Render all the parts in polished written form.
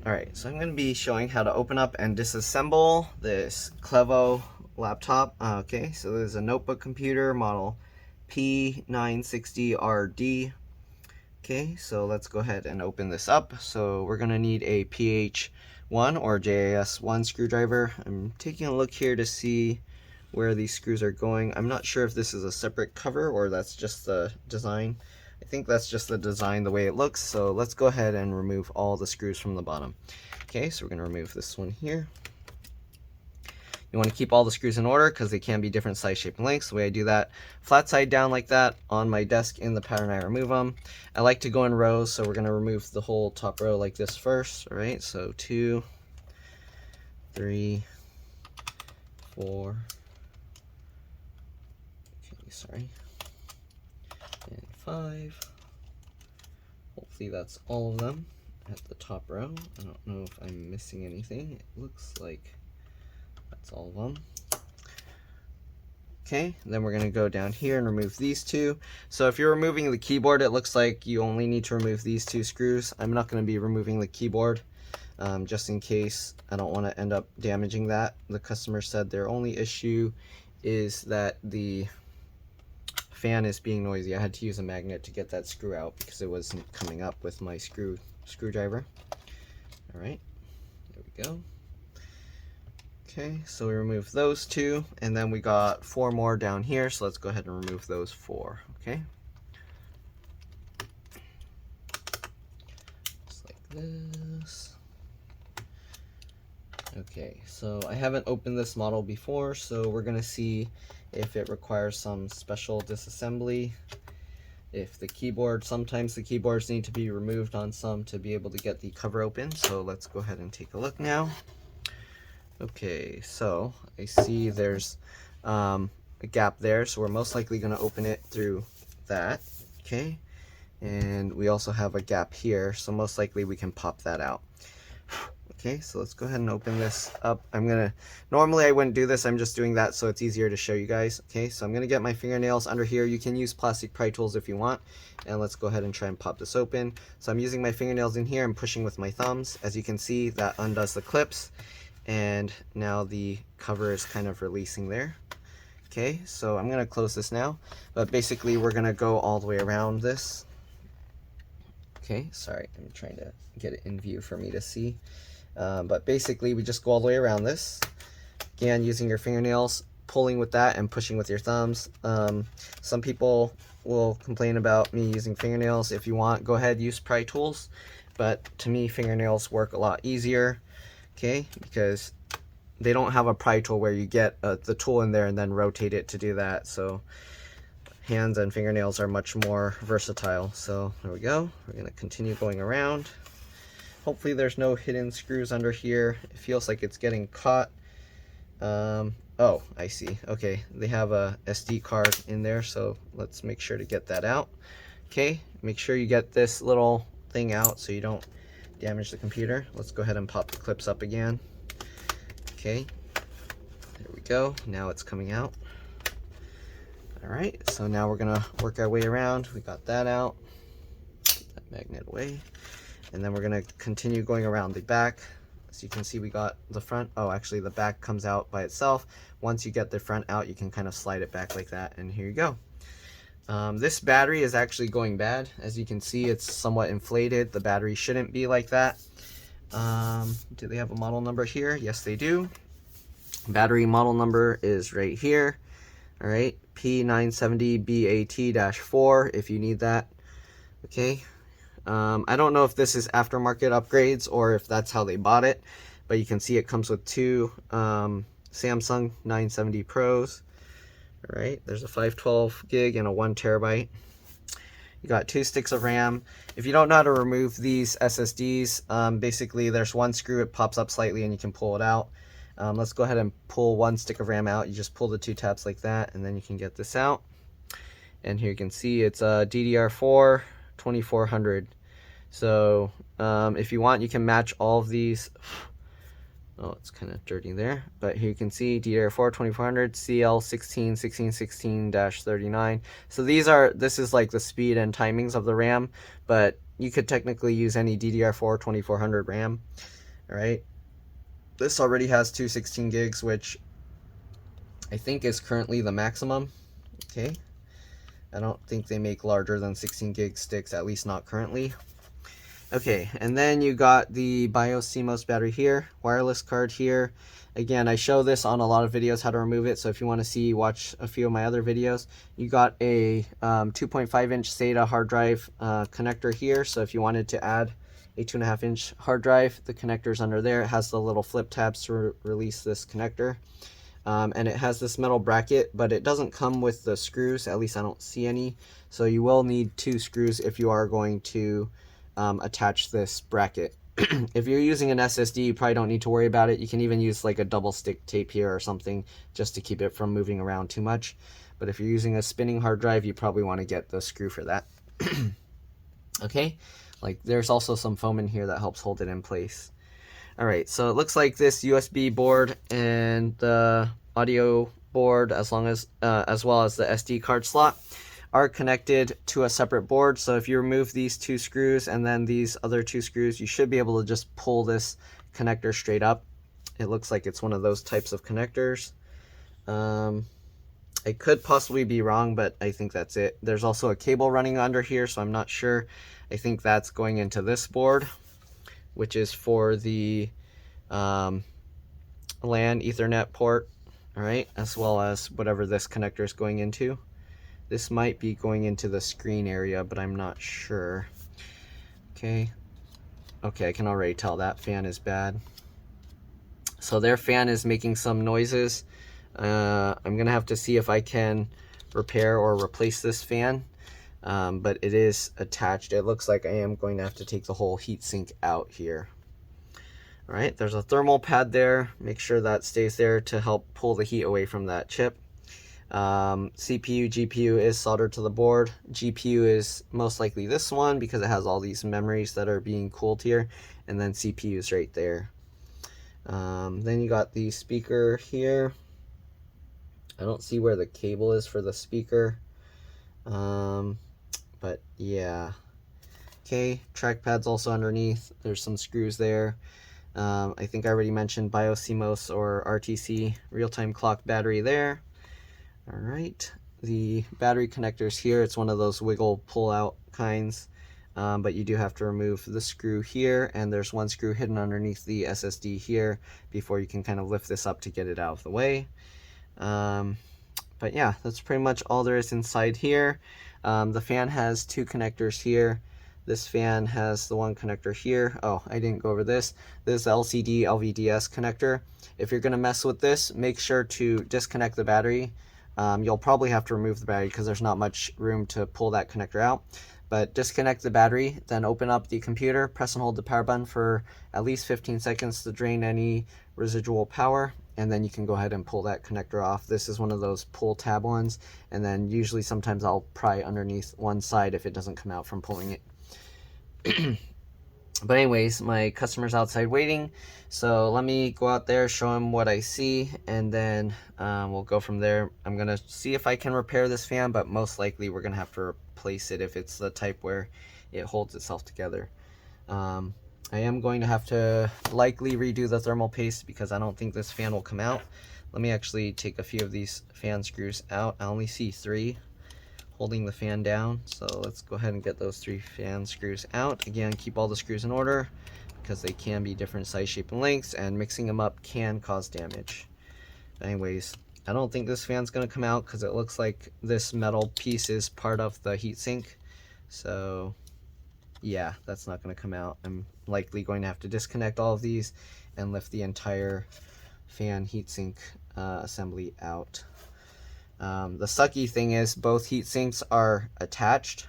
Alright, so I'm going to be showing how to open up and disassemble this Clevo laptop. Okay, so there's a notebook computer model P960RD. Okay, so let's go ahead and open this up. So we're going to need a PH1 or JAS1 screwdriver. I'm taking a look here to see where these screws are going. I'm not sure if this is a separate cover or that's just the design. I think that's just the design, the way it looks. So let's go ahead and remove all the screws from the bottom. Okay, so we're going to remove this one here. You want to keep all the screws in order because they can be different size, shape, and lengths. The way I do that, flat side down like that on my desk in the pattern I remove them. I like to go in rows, so we're going to remove the whole top row like this first. All right, so 2, 3, 4, okay, sorry, and 5. Hopefully that's all of them at the top row. I don't know if I'm missing anything. It looks like that's all of them. Okay, then we're going to go down here and remove these two. So if you're removing the keyboard, it looks like you only need to remove these 2 screws. I'm not going to be removing the keyboard just in case I don't want to end up damaging that. The customer said their only issue is that the fan is being noisy. I had to use a magnet to get that screw out because it wasn't coming up with my screwdriver. All right, there we go. Okay, so we removed those 2, and then we got 4 more down here, so let's go ahead and remove those 4, okay? Just like this. Okay, so I haven't opened this model before, so we're gonna see if it requires some special disassembly. If the keyboard, sometimes the keyboards need to be removed on some to be able to get the cover open, so let's go ahead and take a look now. Okay, so I see there's a gap there, so we're most likely going to open it through that, okay? And we also have a gap here, so most likely we can pop that out. Okay, so let's go ahead and open this up. Normally I wouldn't do this, I'm just doing that so it's easier to show you guys. Okay, so I'm going to get my fingernails under here. You can use plastic pry tools if you want, and let's go ahead and try and pop this open. So I'm using my fingernails in here, I'm pushing with my thumbs. As you can see, that undoes the clips. And now the cover is kind of releasing there. Okay, so I'm going to close this now, but basically we're going to go all the way around this. Okay, sorry, I'm trying to get it in view for me to see. But basically we just go all the way around this. Again, using your fingernails, pulling with that and pushing with your thumbs. Some people will complain about me using fingernails. If you want, go ahead, use pry tools. But to me, fingernails work a lot easier. Okay, because they don't have a pry tool where you get the tool in there and then rotate it to do that. So hands and fingernails are much more versatile. So there we go. We're going to continue going around. Hopefully there's no hidden screws under here. It feels like it's getting caught. Oh, I see. Okay, they have a SD card in there, so let's make sure to get that out. Okay, make sure you get this little thing out so you don't damage the computer. Let's go ahead and pop the clips up again. Okay, there we go. Now it's coming out. All right, so now we're gonna work our way around. We got that out. Get that magnet away. And then we're gonna continue going around the back. As you can see, we got the front. Oh, actually the back comes out by itself. Once you get the front out, you can kind of slide it back like that, and here you go. This battery is actually going bad. As you can see, it's somewhat inflated. The battery shouldn't be like that. Do they have a model number here? Yes, they do. Battery model number is right here. All right, P970BAT-4 if you need that. Okay. I don't know if this is aftermarket upgrades or if that's how they bought it, but you can see it comes with 2 Samsung 970 Pros. All right, there's a 512 gig and a 1 terabyte. You got 2 sticks of RAM. If you don't know how to remove these SSDs, basically there's 1 screw, it pops up slightly and you can pull it out. Let's go ahead and pull 1 stick of RAM out. You just pull the 2 tabs like that, and then you can get this out. And here you can see it's a DDR4 2400. So if you want, you can match all of these. Oh, it's kind of dirty there, but here you can see DDR4 2400 CL16 1616-39. So this is like the speed and timings of the RAM, but you could technically use any DDR4 2400 RAM. All right, this already has 216 gigs, which I think is currently the maximum. Okay, I don't think they make larger than 16 gig sticks, at least not currently. Okay, and then you got the BIOS CMOS battery here, wireless card here. Again, I show this on a lot of videos how to remove it, so if you want to see, watch a few of my other videos. You got a 2.5-inch SATA hard drive connector here, so if you wanted to add a 2.5-inch hard drive, the connector's under there. It has the little flip tabs to release this connector. And it has this metal bracket, but it doesn't come with the screws, at least I don't see any. So you will need 2 screws if you are going to attach this bracket. If you're using an SSD, you probably don't need to worry about it. You can even use like a double stick tape here or something just to keep it from moving around too much. But if you're using a spinning hard drive, you probably want to get the screw for that. Okay, like there's also some foam in here that helps hold it in place. All right, so it looks like this USB board and the audio board, as well as the SD card slot, are connected to a separate board. So if you remove these 2 screws and then these other 2 screws, you should be able to just pull this connector straight up. It looks like it's one of those types of connectors. I could possibly be wrong, but I think that's it. There's also a cable running under here, so I'm not sure. I think that's going into this board, which is for the LAN Ethernet port, all right, as well as whatever this connector is going into. This might be going into the screen area, but I'm not sure. Okay, I can already tell that fan is bad. So their fan is making some noises. I'm gonna have to see if I can repair or replace this fan, but it is attached. It looks like I am going to have to take the whole heatsink out here. All right, there's a thermal pad there. Make sure that stays there to help pull the heat away from that chip. CPU, GPU is soldered to the board. GPU is most likely this one because it has all these memories that are being cooled here, and then CPU is right there. Then you got the speaker here. I don't see where the cable is for the speaker, but yeah. Okay, trackpad's also underneath. There's some screws there. I think I already mentioned BIOS CMOS or RTC real-time clock battery there. All right, the battery connectors here. It's one of those wiggle pull out kinds, but you do have to remove the screw here, and there's one screw hidden underneath the SSD here before you can kind of lift this up to get it out of the way. But yeah, that's pretty much all there is inside here. The fan has 2 connectors here. This fan has the one connector here. Oh, I didn't go over this. This LCD LVDS connector. If you're gonna mess with this, make sure to disconnect the battery. You'll probably have to remove the battery because there's not much room to pull that connector out. But disconnect the battery, then open up the computer, press and hold the power button for at least 15 seconds to drain any residual power, and then you can go ahead and pull that connector off. This is one of those pull tab ones, and then usually sometimes I'll pry underneath one side if it doesn't come out from pulling it. But anyways, my customer's outside waiting, so let me go out there, show him what I see, and then we'll go from there. I'm gonna see if I can repair this fan, but most likely we're gonna have to replace it if it's the type where it holds itself together. I am going to have to likely redo the thermal paste because I don't think this fan will come out. Let me actually take a few of these fan screws out. I only see 3 holding the fan down, so let's go ahead and get those 3 fan screws out. Again, keep all the screws in order because they can be different size, shape, and lengths, and mixing them up can cause damage. Anyways, I don't think this fan's gonna come out because it looks like this metal piece is part of the heatsink, so yeah, that's not gonna come out. I'm likely going to have to disconnect all of these and lift the entire fan heatsink assembly out. The sucky thing is both heat sinks are attached,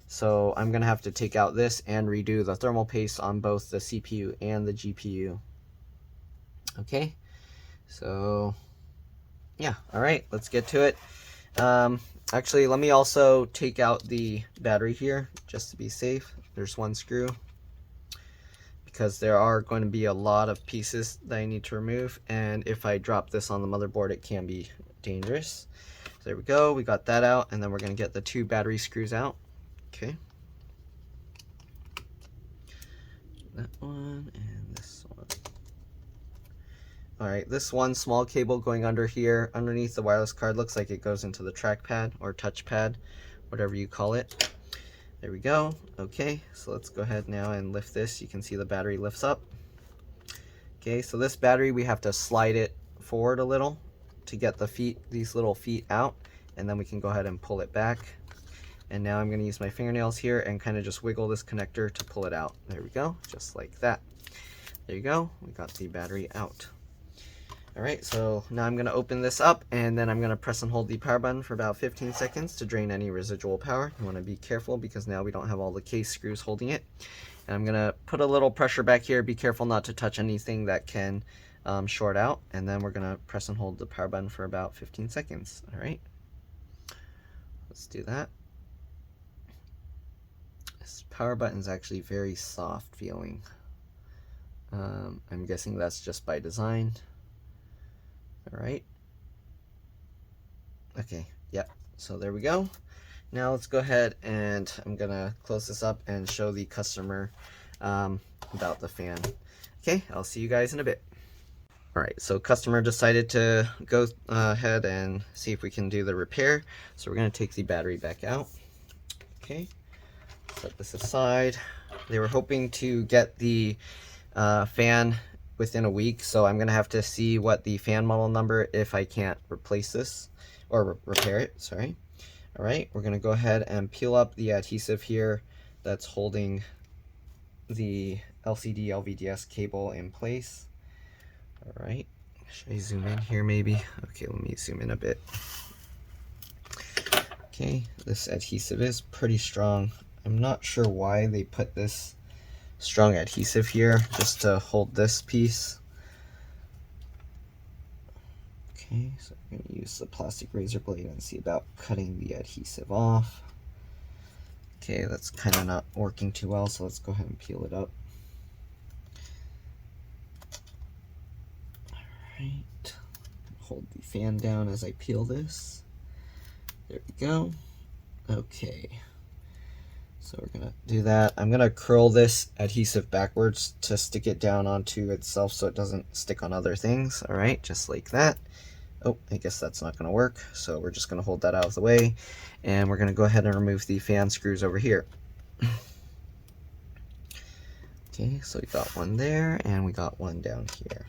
so I'm gonna have to take out this and redo the thermal paste on both the CPU and the GPU. Okay, so yeah, all right, let's get to it. Actually, let me also take out the battery here just to be safe. There's one screw because there are going to be a lot of pieces that I need to remove, and if I drop this on the motherboard, it can be dangerous. So there we go, we got that out, and then we're going to get the 2 battery screws out. Okay. that one and this one. All right, this one small cable going under here, underneath the wireless card, looks like it goes into the trackpad or touchpad, whatever you call it. There we go. Okay, so let's go ahead now and lift this. You can see the battery lifts up. Okay, so this battery, we have to slide it forward a little to get the feet, these little feet out, and then we can go ahead and pull it back. And now I'm going to use my fingernails here and kind of just wiggle this connector to pull it out. There we go, just like that. There you go, we got the battery out. All right, so now I'm going to open this up, and then I'm going to press and hold the power button for about 15 seconds to drain any residual power. You want to be careful because now we don't have all the case screws holding it. And I'm going to put a little pressure back here. Be careful not to touch anything that can short out. And then we're going to press and hold the power button for about 15 seconds. All right, let's do that. This power button is actually very soft feeling. I'm guessing that's just by design. All right. Okay, yep. So there we go. Now let's go ahead and I'm gonna close this up and show the customer about the fan. Okay, I'll see you guys in a bit. All right, so customer decided to go ahead and see if we can do the repair. So we're gonna take the battery back out. Okay, set this aside. They were hoping to get the fan within a week, so I'm gonna have to see what the fan model number if I can't replace this or repair it, sorry. All right, we're gonna go ahead and peel up the adhesive here that's holding the LCD LVDS cable in place. All right, should I zoom in here maybe? Okay, let me zoom in a bit. Okay, this adhesive is pretty strong. I'm not sure why they put this strong adhesive here just to hold this piece. Okay, so I'm going to use the plastic razor blade and see about cutting the adhesive off. Okay, that's kind of not working too well, so let's go ahead and peel it up. Alright, hold the fan down as I peel this. There we go. Okay. So we're gonna do that. I'm gonna curl this adhesive backwards to stick it down onto itself so it doesn't stick on other things. All right, just like that. Oh, I guess that's not gonna work. So we're just gonna hold that out of the way, and we're gonna go ahead and remove the fan screws over here. Okay, so we got one there, and we got one down here.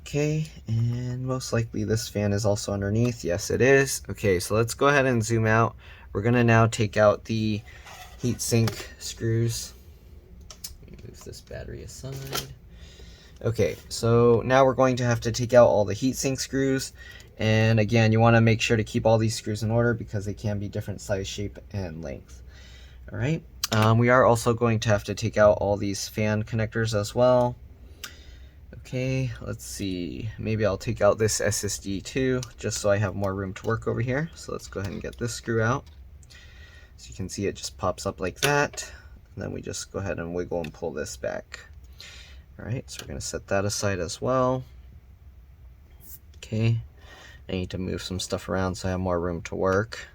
Okay, and most likely this fan is also underneath. Yes, it is. Okay, so let's go ahead and zoom out. We're gonna now take out the heatsink screws. Let me move this battery aside. Okay, so now we're going to have to take out all the heatsink screws. And again, you wanna make sure to keep all these screws in order because they can be different size, shape, and length. All right, we are also going to have to take out all these fan connectors as well. Okay, let's see, maybe I'll take out this SSD too, just so I have more room to work over here. So let's go ahead and get this screw out. So you can see it just pops up like that, and then we just go ahead and wiggle and pull this back. All right, so we're gonna set that aside as well. Okay, I need to move some stuff around so I have more room to work.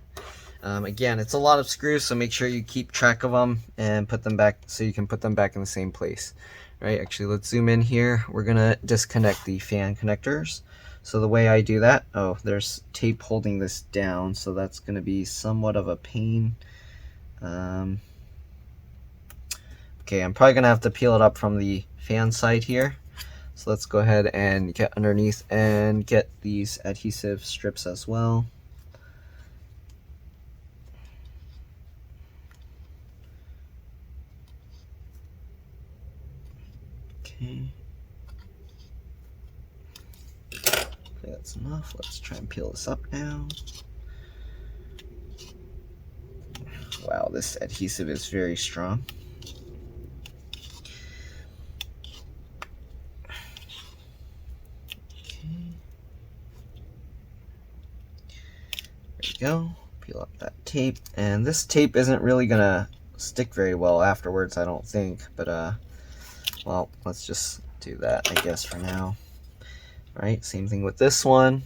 Again, it's a lot of screws, so make sure you keep track of them and put them back so you can put them back in the same place. Right, actually, let's zoom in here. We're gonna disconnect the fan connectors. So the way I do that, oh, there's tape holding this down, so that's gonna be somewhat of a pain. Okay, I'm probably gonna have to peel it up from the fan side here. So let's go ahead and get underneath and get these adhesive strips as well. Okay, that's enough. Let's try and peel this up now. Wow, this adhesive is very strong. Okay, there we go. Peel up that tape, and this tape isn't really gonna stick very well afterwards, I don't think, but well, let's just do that, I guess, for now. All right, same thing with this one.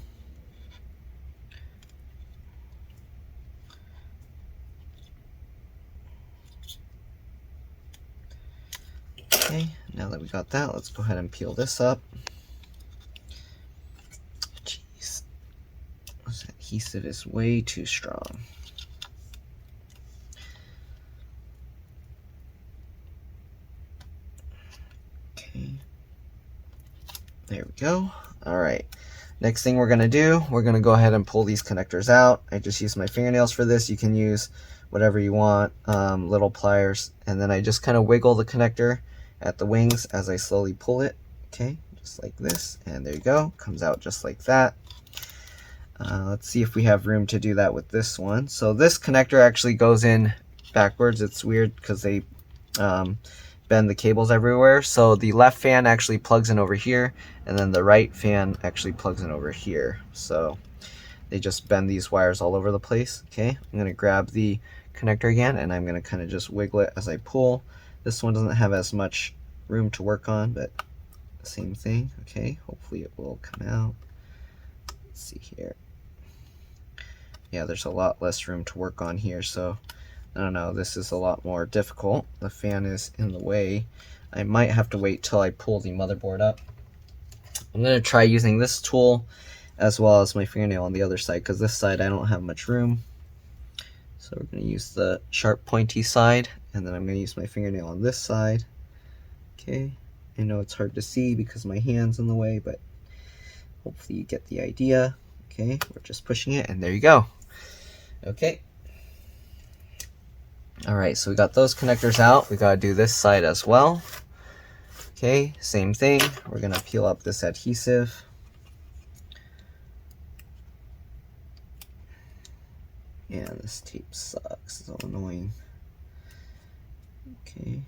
Okay, now that we got that, let's go ahead and peel this up. Jeez, this adhesive is way too strong. Okay, there we go. All right, next thing we're gonna do, we're gonna go ahead and pull these connectors out. I just use my fingernails for this. You can use whatever you want, little pliers, and then I just kind of wiggle the connector at the wings as I slowly pull it. Okay, just like this, and there you go, comes out just like that. Let's see if we have room to do that with this one. So this connector actually goes in backwards. It's weird because they bend the cables everywhere. So the left fan actually plugs in over here, and then the right fan actually plugs in over here. So they just bend these wires all over the place. Okay, I'm gonna grab the connector again, and I'm gonna kind of just wiggle it as I pull. This one doesn't have as much room to work on, but same thing. Okay, hopefully it will come out. Let's see here. Yeah, there's a lot less room to work on here, so I don't know, this is a lot more difficult. The fan is in the way. I might have to wait till I pull the motherboard up. I'm gonna try using this tool as well as my fingernail on the other side, because this side I don't have much room. So we're gonna use the sharp pointy side, and then I'm gonna use my fingernail on this side. Okay, I know it's hard to see because my hand's in the way, but hopefully you get the idea. Okay, we're just pushing it, and there you go. Okay. All right, so we got those connectors out. We gotta do this side as well. Okay, same thing. We're gonna peel up this adhesive. Yeah, this tape sucks, it's so annoying. Okay.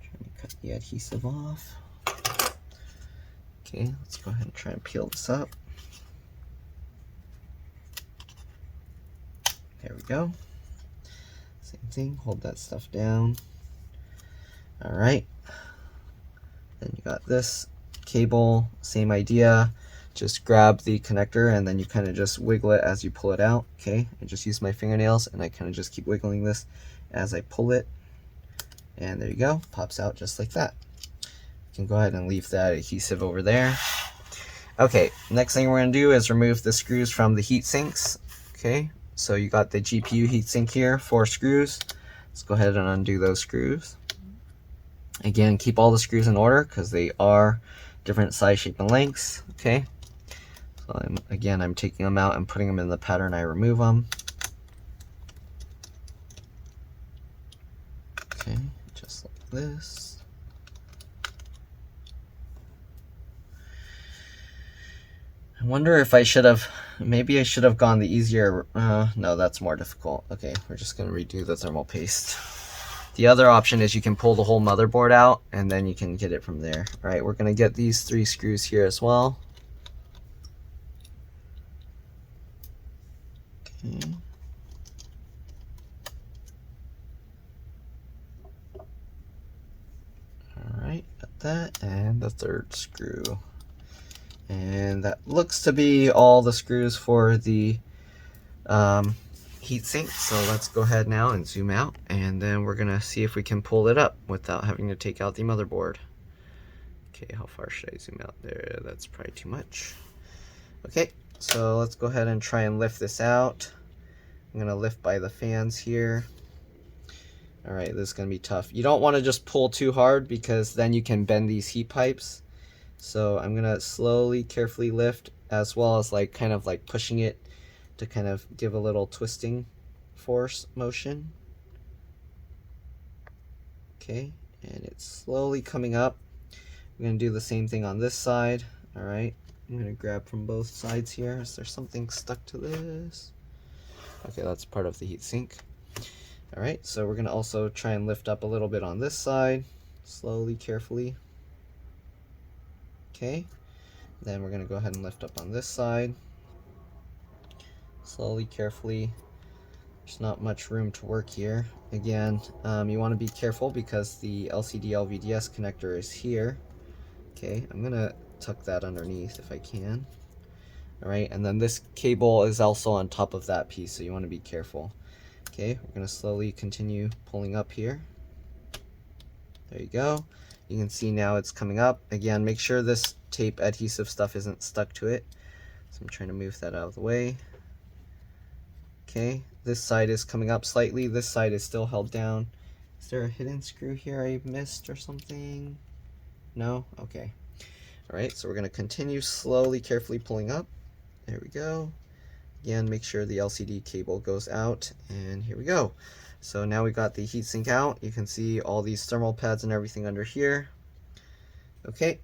Trying to cut the adhesive off. Okay, let's go ahead and try and peel this up. There we go. Same thing, hold that stuff down. All right. Then you got this cable, same idea. Just grab the connector and then you kind of just wiggle it as you pull it out. Okay, I just use my fingernails and I kind of just keep wiggling this as I pull it. And there you go, pops out just like that. You can go ahead and leave that adhesive over there. Okay, next thing we're gonna do is remove the screws from the heat sinks. Okay, so you got the GPU heatsink here, 4 screws. Let's go ahead and undo those screws. Again, keep all the screws in order because they are different size, shape, and lengths. Okay, so I'm taking them out and putting them in the pattern I remove them. Okay, just like this. I wonder if I should have, maybe I should have gone the easier, no, that's more difficult. Okay, we're just gonna redo the thermal paste. The other option is you can pull the whole motherboard out and then you can get it from there. All right, we're gonna get these 3 screws here as well. Okay. All right, got that, and the 3rd screw. And that looks to be all the screws for the heatsink. So let's go ahead now and zoom out, and then we're gonna see if we can pull it up without having to take out the motherboard. Okay, how far should I zoom out there? That's probably too much. Okay, so let's go ahead and try and lift this out. I'm gonna lift by the fans here. All right, this is gonna be tough. You don't wanna just pull too hard because then you can bend these heat pipes. So I'm gonna slowly, carefully lift, as well as like kind of like pushing it to kind of give a little twisting force motion. Okay, and it's slowly coming up. I'm gonna do the same thing on this side. All right, I'm gonna grab from both sides here. Is there something stuck to this? Okay, that's part of the heatsink. All right, so we're gonna also try and lift up a little bit on this side, slowly, carefully. Okay, then we're gonna go ahead and lift up on this side, slowly, carefully. There's not much room to work here. Again, you want to be careful because the LCD LVDS connector is here. Okay, I'm gonna tuck that underneath if I can. All right, and then this cable is also on top of that piece, so you want to be careful. Okay, we're gonna slowly continue pulling up here. There you go. You can see now it's coming up. Again, make sure this tape adhesive stuff isn't stuck to it. So I'm trying to move that out of the way. Okay, this side is coming up slightly. This side is still held down. Is there a hidden screw here I missed or something? No? Okay. All right, so we're going to continue slowly, carefully pulling up. There we go. Again, make sure the LCD cable goes out, and here we go. So now we got the heatsink out. You can see all these thermal pads and everything under here. Okay.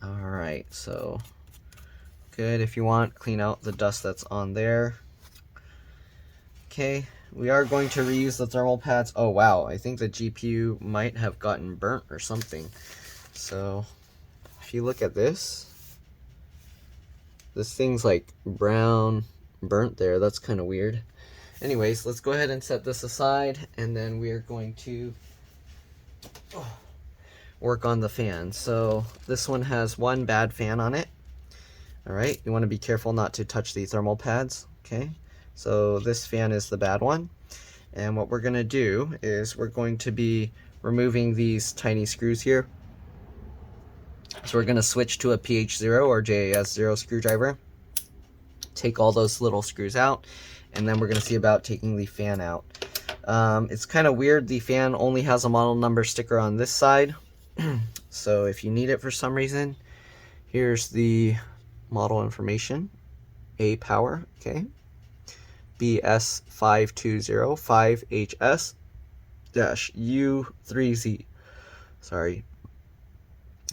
All right, so good. If you want, clean out the dust that's on there. Okay, we are going to reuse the thermal pads. Oh wow, I think the GPU might have gotten burnt or something. So if you look at this thing's like brown burnt there. That's kind of weird. Anyways, let's go ahead and set this aside, and then we are going to work on the fan. So this one has one bad fan on it. All right, you want to be careful not to touch the thermal pads. Okay, so this fan is the bad one, and what we're going to do is we're going to be removing these tiny screws here. So we're going to switch to a PH0 or JAS0 screwdriver, take all those little screws out, and then we're going to see about taking the fan out. It's kind of weird, the fan only has a model number sticker on this side. So if you need it for some reason, here's the model information. A power, okay, BS5205HS-U3Z. Sorry.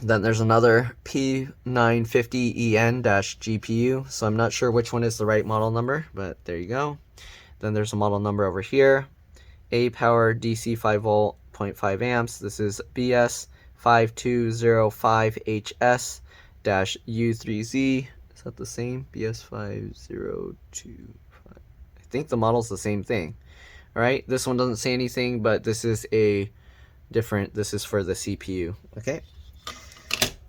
Then there's another P950EN-GPU, so I'm not sure which one is the right model number, but there you go. Then there's a model number over here. A power DC 5 volt 0.5 amps. This is BS5205HS-U3Z. Is that the same? BS5025. I think the model's the same thing. All right, this one doesn't say anything, but this is a different, this is for the CPU, okay?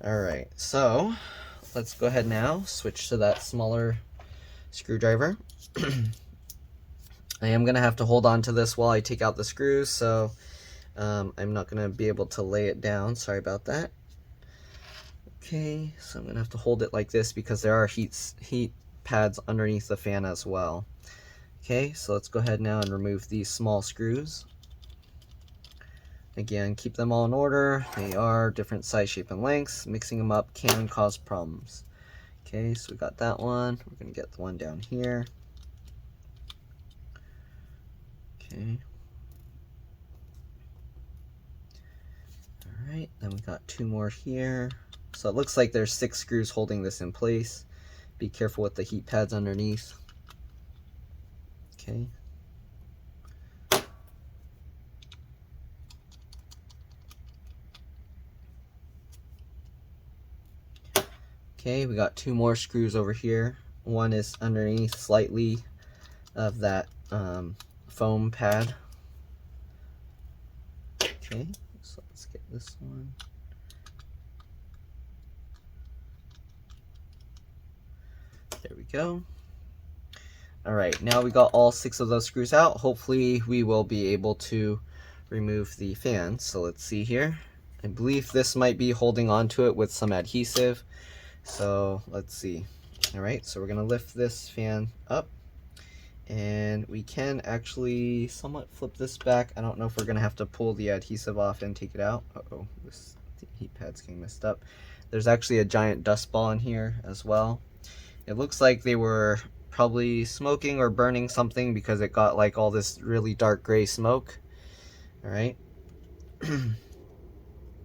All right, so let's go ahead now, switch to that smaller screwdriver. I am gonna have to hold on to this while I take out the screws, so I'm not gonna be able to lay it down. Sorry about that. Okay, so I'm gonna have to hold it like this because there are heat pads underneath the fan as well. Okay, so let's go ahead now and remove these small screws. Again, keep them all in order. They are different size, shape, and lengths. Mixing them up can cause problems. Okay, so we got that one. We're gonna get the one down here. Okay. All right, then we got two more here. So it looks like there's 6 screws holding this in place. Be careful with the heat pads underneath. Okay. Okay, we got 2 more screws over here. One is underneath slightly of that foam pad. Okay, so let's get this one. There we go. All right, now we got all 6 of those screws out. Hopefully we will be able to remove the fan. So let's see here. I believe this might be holding onto it with some adhesive. So let's see. All right, so we're gonna lift this fan up, and we can actually somewhat flip this back. I don't know if we're gonna have to pull the adhesive off and take it out. Uh-oh, this heat pad's getting messed up. There's actually a giant dust ball in here as well. It looks like they were probably smoking or burning something because it got like all this really dark gray smoke. All right.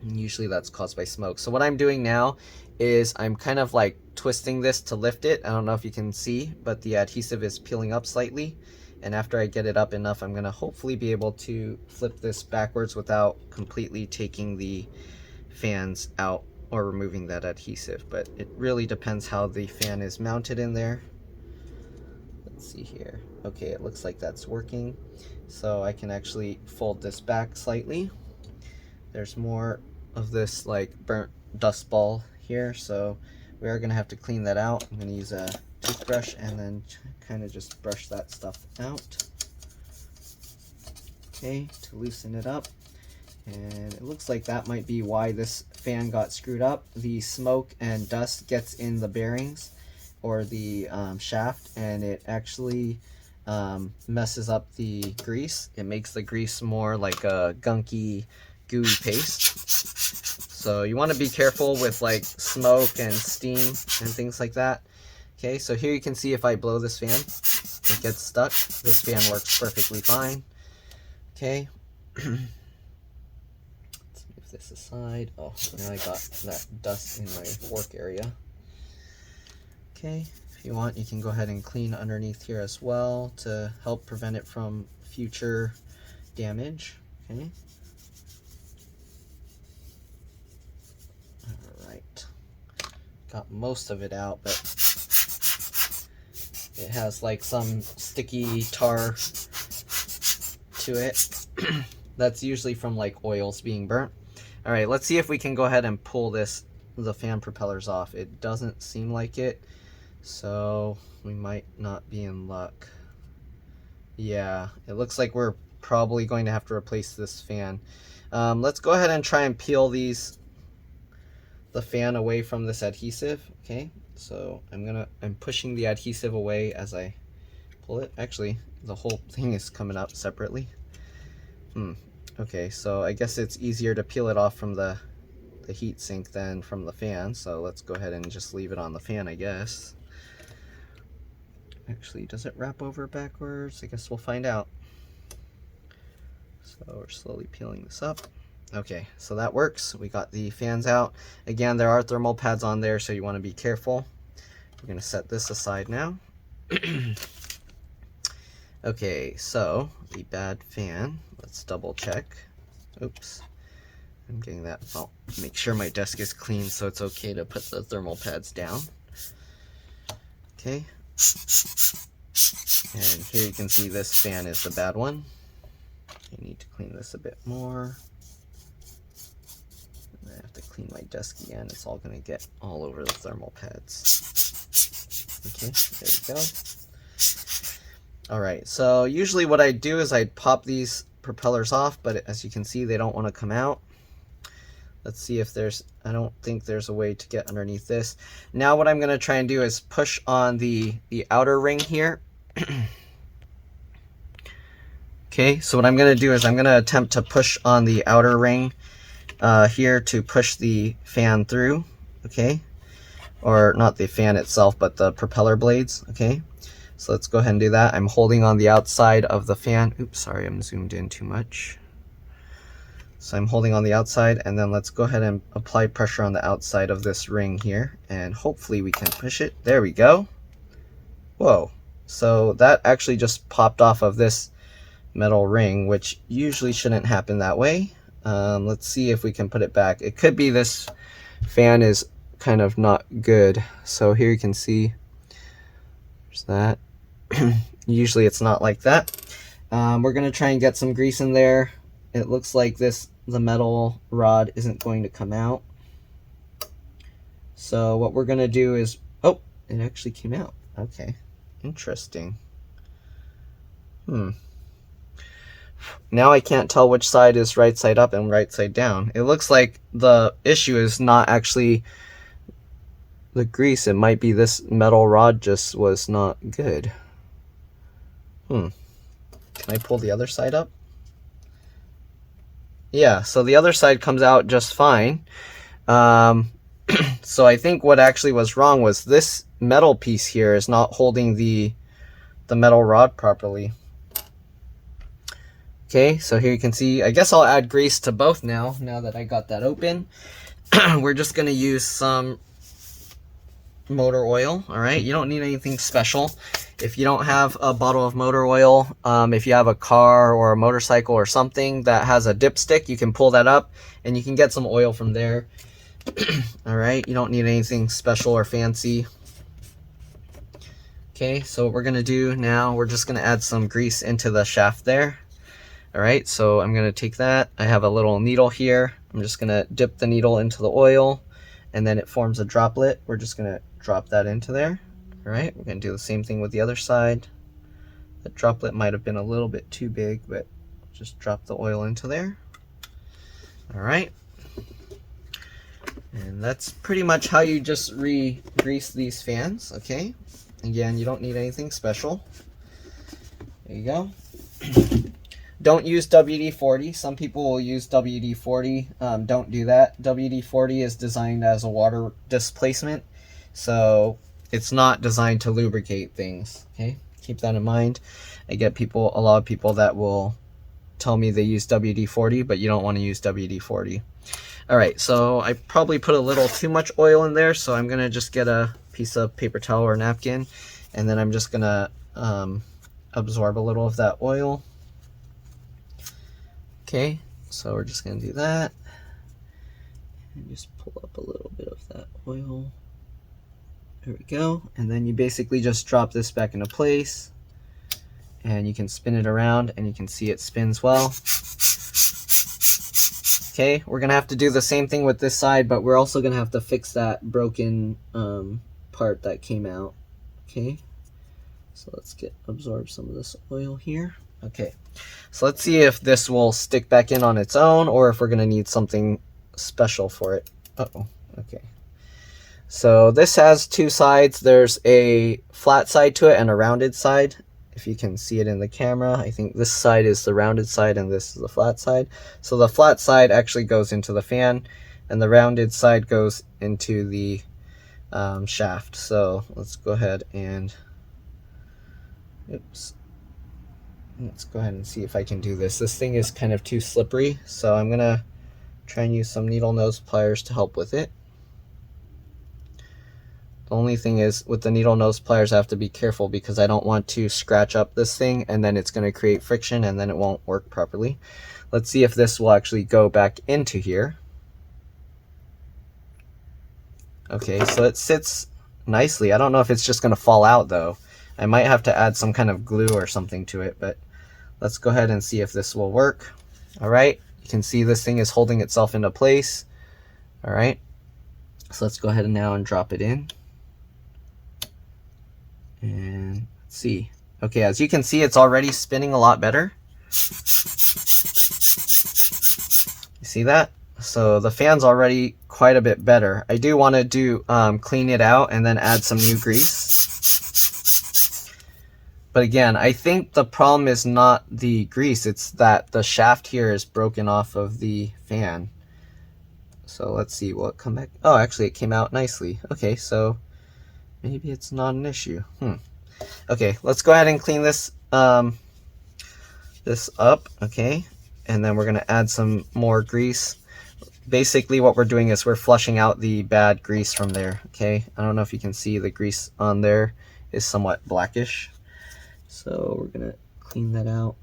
Usually that's caused by smoke. So what I'm doing now is I'm kind of like twisting this to lift it. I don't know if you can see, but the adhesive is peeling up slightly. And after I get it up enough, I'm gonna hopefully be able to flip this backwards without completely taking the fans out or removing that adhesive. But it really depends how the fan is mounted in there. Let's see here. Okay, it looks like that's working. So I can actually fold this back slightly. There's more of this like burnt dust ball here, so we are going to have to clean that out. I'm going to use a toothbrush and then kind of just brush that stuff out. Okay, to loosen it up. And it looks like that might be why this fan got screwed up. The smoke and dust gets in the bearings or the shaft, and it actually messes up the grease. It makes the grease more like a gunky, gooey paste. So you want to be careful with like smoke and steam and things like that. Okay, so here you can see if I blow this fan, it gets stuck. This fan works perfectly fine. Okay. This aside. Oh, now I got that dust in my fork area. Okay, if you want, you can go ahead and clean underneath here as well to help prevent it from future damage. Okay. Alright. Got most of it out, but it has like some sticky tar to it. That's usually from like oils being burnt. All right, let's see if we can go ahead and pull the fan propellers off. It doesn't seem like it, so we might not be in luck. Yeah, it looks like we're probably going to have to replace this fan. Let's go ahead and try and peel the fan away from this adhesive. Okay, so I'm pushing the adhesive away as I pull it. Actually, the whole thing is coming out separately. Okay, so I guess it's easier to peel it off from the heat sink than from the fan, so let's go ahead and just leave it on the fan, I guess. Actually, does it wrap over backwards? I guess we'll find out. So we're slowly peeling this up. Okay, so that works. We got the fans out. Again, there are thermal pads on there, so you want to be careful. We're going to set this aside now. Okay, so the bad fan, let's double check. Oops, I'm getting that. I'll make sure my desk is clean so it's okay to put the thermal pads down. Okay, and here you can see this fan is the bad one. I need to clean this a bit more. And I have to clean my desk again. It's all going to get all over the thermal pads. Okay, there we go. Alright, so usually what I do is I pop these propellers off, but as you can see, they don't want to come out. Let's see if I don't think there's a way to get underneath this. Now what I'm going to try and do is push on the outer ring here. Okay, so what I'm going to do is I'm going to attempt to push on the outer ring here to push the fan through. Okay, or not the fan itself, but the propeller blades. Okay. So let's go ahead and do that. I'm holding on the outside of the fan. Oops, sorry, I'm zoomed in too much. So I'm holding on the outside, and then let's go ahead and apply pressure on the outside of this ring here, and hopefully we can push it. There we go. Whoa. So that actually just popped off of this metal ring, which usually shouldn't happen that way. Let's see if we can put it back. It could be this fan is kind of not good. So here you can see there's that. Usually it's not like that. We're going to try and get some grease in there. It looks like the metal rod isn't going to come out. So what we're going to do is, oh, it actually came out. Okay, interesting. Now I can't tell which side is right side up and right side down. It looks like the issue is not actually the grease. It might be this metal rod just was not good. Can I pull the other side up? Yeah, so the other side comes out just fine. So I think what actually was wrong was this metal piece here is not holding the metal rod properly. Okay, so here you can see, I guess I'll add grease to both now that I got that open. We're just going to use some motor oil. All right, you don't need anything special. If you don't have a bottle of motor oil, if you have a car or a motorcycle or something that has a dipstick, you can pull that up and you can get some oil from there. All right, you don't need anything special or fancy. Okay, so what we're gonna do now, we're just gonna add some grease into the shaft there. All right, so I'm gonna take that. I have a little needle here. I'm just gonna dip the needle into the oil, and then it forms a droplet. We're just gonna drop that into there. All right, we're gonna do the same thing with the other side. The droplet might have been a little bit too big, but just drop the oil into there. All right. And that's pretty much how you just re-grease these fans, okay? Again, you don't need anything special. There you go. Don't use WD-40. Some people will use WD-40. Don't do that. WD-40 is designed as a water displacement, so it's not designed to lubricate things, okay? Keep that in mind. I get a lot of people that will tell me they use WD-40, but you don't want to use WD-40. All right, so I probably put a little too much oil in there, so I'm gonna just get a piece of paper towel or napkin, and then I'm just gonna absorb a little of that oil. Okay, so we're just gonna do that, and just pull up a little bit of that oil. There we go, and then you basically just drop this back into place, and you can spin it around, and you can see it spins well. Okay, we're gonna have to do the same thing with this side, but we're also gonna have to fix that broken part that came out. Okay, so let's absorb some of this oil here. Okay, so let's see if this will stick back in on its own, or if we're gonna need something special for it. Uh-oh, okay. So this has two sides. There's a flat side to it and a rounded side. If you can see it in the camera, I think this side is the rounded side and this is the flat side. So the flat side actually goes into the fan, and the rounded side goes into the shaft. So let's go ahead and, oops. Let's go ahead and see if I can do this. This thing is kind of too slippery, so I'm gonna try and use some needle nose pliers to help with it. The only thing is, with the needle nose pliers, I have to be careful because I don't want to scratch up this thing and then it's going to create friction and then it won't work properly. Let's see if this will actually go back into here. Okay, so it sits nicely. I don't know if it's just going to fall out though. I might have to add some kind of glue or something to it, but let's go ahead and see if this will work. All right, you can see this thing is holding itself into place. All right, so let's go ahead and now drop it in. And let's see. Okay, as you can see, it's already spinning a lot better. You see that? So the fan's already quite a bit better. I do want to clean it out and then add some new grease. But again, I think the problem is not the grease, it's that the shaft here is broken off of the fan. So let's see, will it come back? Oh, actually it came out nicely. Okay, so maybe it's not an issue. Okay, let's go ahead and clean this this up, okay? And then we're gonna add some more grease. Basically what we're doing is we're flushing out the bad grease from there, okay? I don't know if you can see the grease on there is somewhat blackish. So we're gonna clean that out,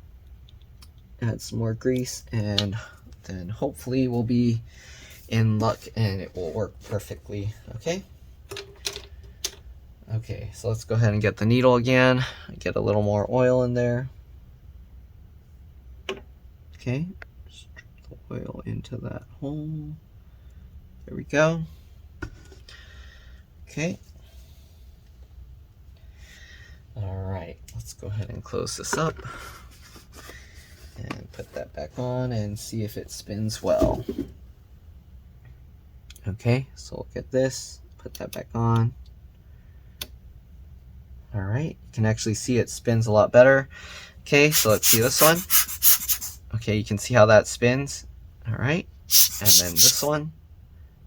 add some more grease, and then hopefully we'll be in luck and it will work perfectly, okay? Okay, so let's go ahead and get the needle again, get a little more oil in there. Okay, just drop the oil into that hole. There we go. Okay. All right, let's go ahead and close this up and put that back on and see if it spins well. Okay, so we'll get this, put that back on. All right, you can actually see it spins a lot better. Okay, so let's see this one. Okay, you can see how that spins. All right, and then this one,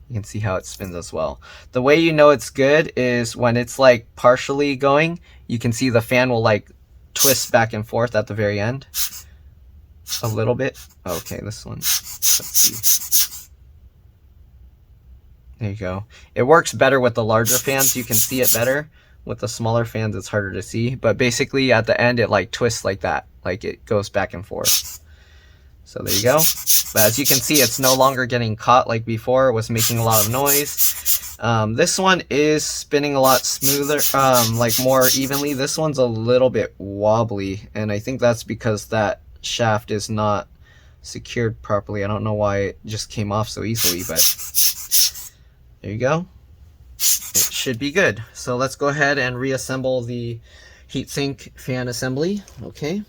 you can see how it spins as well. The way you know it's good is when it's like partially going, you can see the fan will like twist back and forth at the very end. A little bit. Okay, this one, let's see. There you go. It works better with the larger fans, you can see it better. With the smaller fans, it's harder to see, but basically at the end, it like twists like that, like it goes back and forth. So there you go. But as you can see, it's no longer getting caught like before. It was making a lot of noise. This one is spinning a lot smoother, like more evenly. This one's a little bit wobbly, and I think that's because that shaft is not secured properly. I don't know why it just came off so easily, but there you go. It should be good. So let's go ahead and reassemble the heatsink fan assembly. Okay.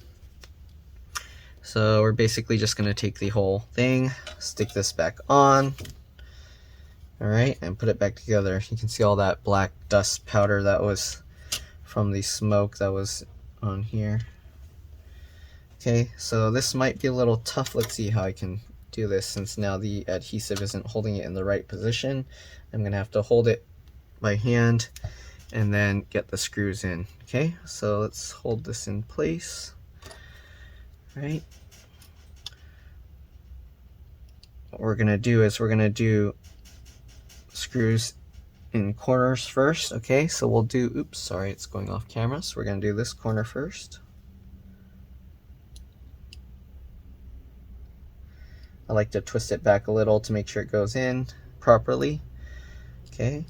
So we're basically just going to take the whole thing, stick this back on, all right, and put it back together. You can see all that black dust powder that was from the smoke that was on here. Okay, so this might be a little tough. Let's see how I can do this since now the adhesive isn't holding it in the right position. I'm going to have to hold it by hand and then get the screws in. Okay, so let's hold this in place. Right. What we're going to do is we're going to do screws in corners first. Okay, so we'll do, oops, sorry, it's going off camera. So we're going to do this corner first. I like to twist it back a little to make sure it goes in properly. Okay,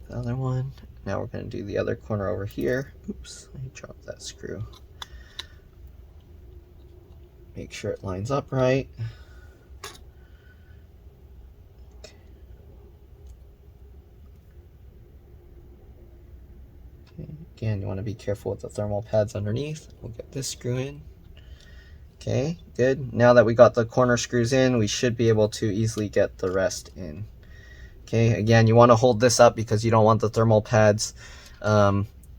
the other one. Now we're going to do the other corner over here. Oops, I dropped that screw. Make sure it lines up right. Okay. Again, you want to be careful with the thermal pads underneath. We'll get this screw in. Okay, good. Now that we got the corner screws in, we should be able to easily get the rest in. Okay, again, you want to hold this up because you don't want the thermal pads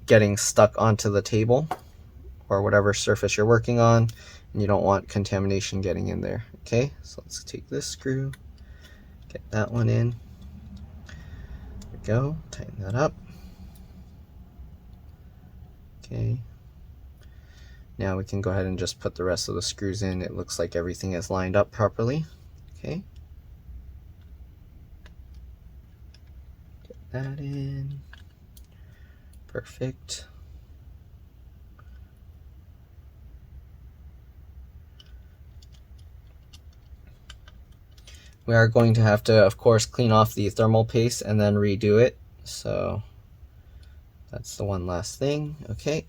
getting stuck onto the table or whatever surface you're working on, and you don't want contamination getting in there. Okay, so let's take this screw, get that one in. There we go, tighten that up. Okay. Now we can go ahead and just put the rest of the screws in. It looks like everything is lined up properly. Okay. Get that in. Perfect. We are going to have to, of course, clean off the thermal paste and then redo it. So that's the one last thing. Okay.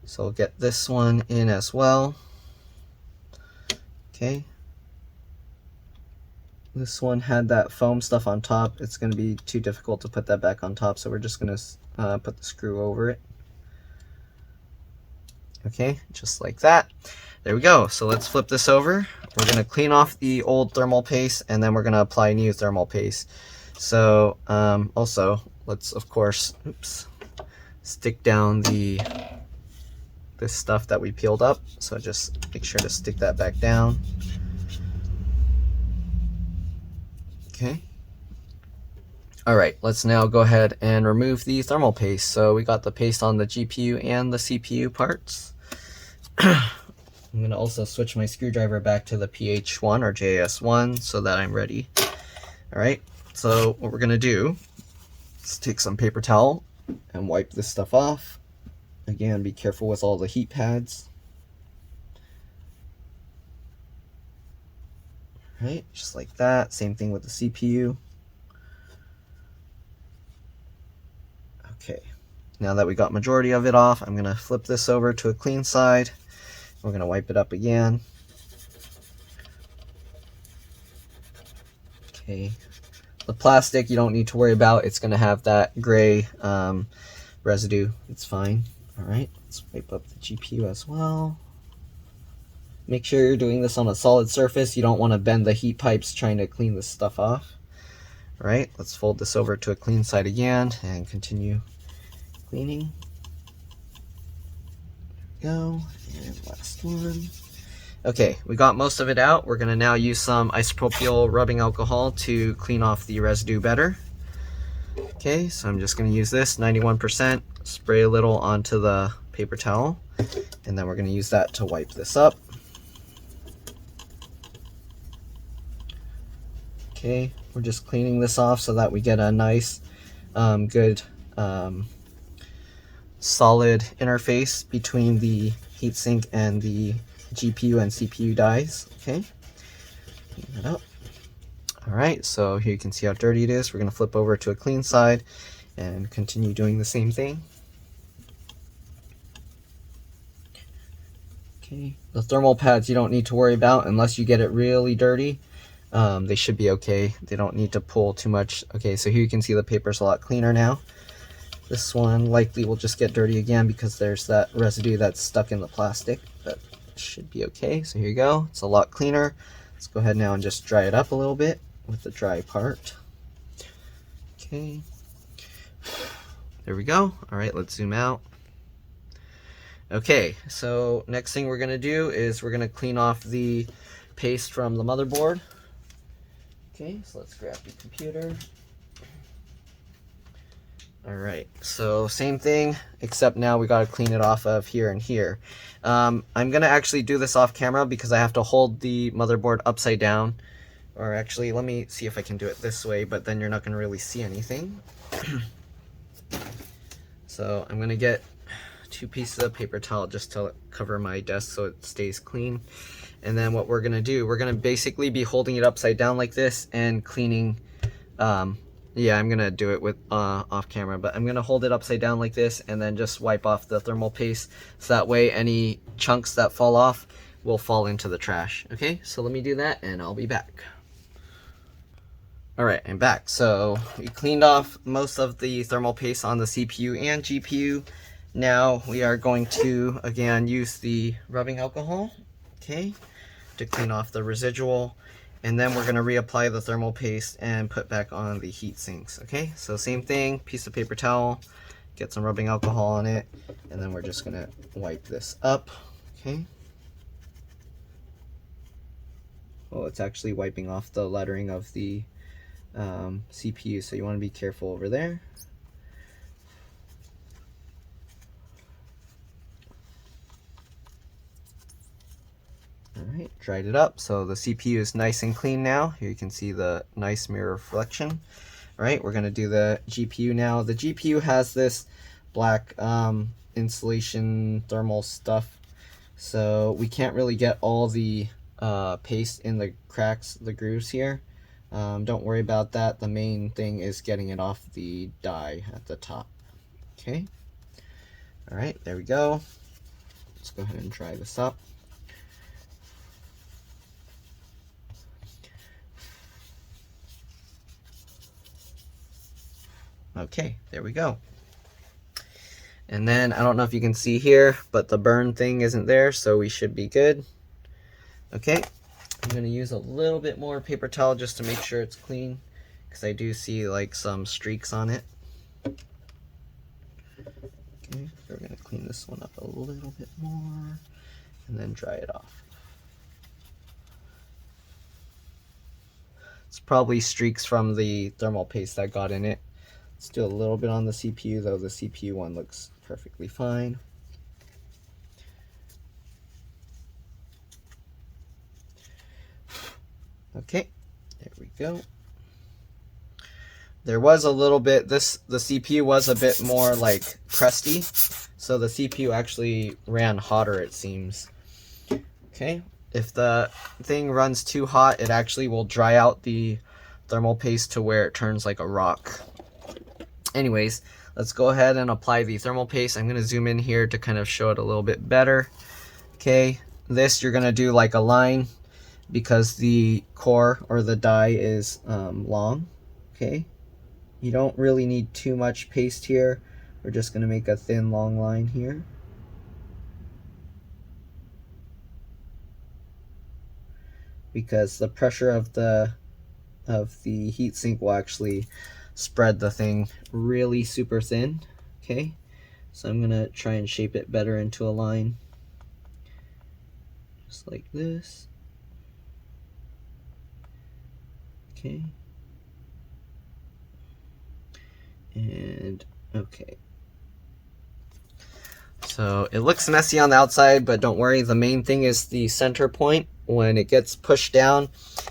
So we'll get this one in as well. Okay. This one had that foam stuff on top. It's going to be too difficult to put that back on top, so we're just going to put the screw over it. Okay, just like that. There we go. So let's flip this over. We're going to clean off the old thermal paste, and then we're going to apply new thermal paste. So also, let's, of course, stick down this stuff that we peeled up. So just make sure to stick that back down. Okay. All right, let's now go ahead and remove the thermal paste. So we got the paste on the GPU and the CPU parts. I'm gonna also switch my screwdriver back to the PH1 or JS1 so that I'm ready. All right, so what we're gonna do is take some paper towel and wipe this stuff off. Again, be careful with all the heat pads. Right, just like that. Same thing with the CPU. Okay, now that we got majority of it off, I'm gonna flip this over to a clean side. We're gonna wipe it up again. Okay, the plastic you don't need to worry about. It's gonna have that gray residue. It's fine. All right, let's wipe up the GPU as well. Make sure you're doing this on a solid surface. You don't want to bend the heat pipes trying to clean this stuff off. All right, let's fold this over to a clean side again and continue cleaning. There we go, and last one. Okay, we got most of it out. We're gonna now use some isopropyl rubbing alcohol to clean off the residue better. Okay, so I'm just gonna use this, 91%, spray a little onto the paper towel, and then we're gonna use that to wipe this up. Okay, we're just cleaning this off so that we get a nice, good, solid interface between the heatsink and the GPU and CPU dies. Okay, clean that up. All right, so here you can see how dirty it is. We're gonna flip over to a clean side and continue doing the same thing. Okay, the thermal pads you don't need to worry about unless you get it really dirty. They should be okay. They don't need to pull too much. Okay, so here you can see the paper's a lot cleaner now. This one likely will just get dirty again because there's that residue that's stuck in the plastic, but it should be okay. So here you go. It's a lot cleaner. Let's go ahead now and just dry it up a little bit with the dry part. Okay. There we go. All right, let's zoom out. Okay, so next thing we're gonna do is we're gonna clean off the paste from the motherboard. Okay, so let's grab the computer. All right, so same thing, except now we gotta clean it off of here and here. I'm gonna actually do this off camera because I have to hold the motherboard upside down. Or actually, let me see if I can do it this way, but then you're not gonna really see anything. So I'm gonna get 2 pieces of paper towel just to cover my desk so it stays clean. And then what we're gonna do, we're gonna basically be holding it upside down like this and cleaning, yeah, I'm gonna do it with off camera, but I'm gonna hold it upside down like this and then just wipe off the thermal paste, so that way any chunks that fall off will fall into the trash. Okay, so let me do that and I'll be back. All right, I'm back. So we cleaned off most of the thermal paste on the CPU and GPU. Now we are going to, again, use the rubbing alcohol, okay, to clean off the residual. And then we're gonna reapply the thermal paste and put back on the heat sinks, okay? So same thing, piece of paper towel, get some rubbing alcohol on it, and then we're just gonna wipe this up, okay? Well, it's actually wiping off the lettering of the CPU, so you wanna be careful over there. Alright, dried it up, so the CPU is nice and clean now. Here you can see the nice mirror reflection. Alright, we're going to do the GPU now. The GPU has this black insulation thermal stuff, so we can't really get all the paste in the cracks, the grooves here. Don't worry about that. The main thing is getting it off the die at the top. Okay. Alright, there we go. Let's go ahead and dry this up. Okay, there we go. And then, I don't know if you can see here, but the burn thing isn't there, so we should be good. Okay, I'm going to use a little bit more paper towel just to make sure it's clean, because I do see like some streaks on it. Okay, so we're going to clean this one up a little bit more, and then dry it off. It's probably streaks from the thermal paste that got in it. Let's do a little bit on the CPU, though the CPU one looks perfectly fine. Okay, there we go. There was a little bit, the CPU was a bit more like crusty, so the CPU actually ran hotter, it seems. Okay, if the thing runs too hot, it actually will dry out the thermal paste to where it turns like a rock. Anyways, let's go ahead and apply the thermal paste. I'm going to zoom in here to kind of show it a little bit better. Okay, this you're going to do like a line because the core or the die is long. Okay, you don't really need too much paste here. We're just going to make a thin long line here. Because the pressure of the heatsink will actually spread the thing really super thin. Okay, so I'm gonna try and shape it better into a line, just like this. Okay, and okay. So it looks messy on the outside, but don't worry, the main thing is the center point. When it gets pushed down,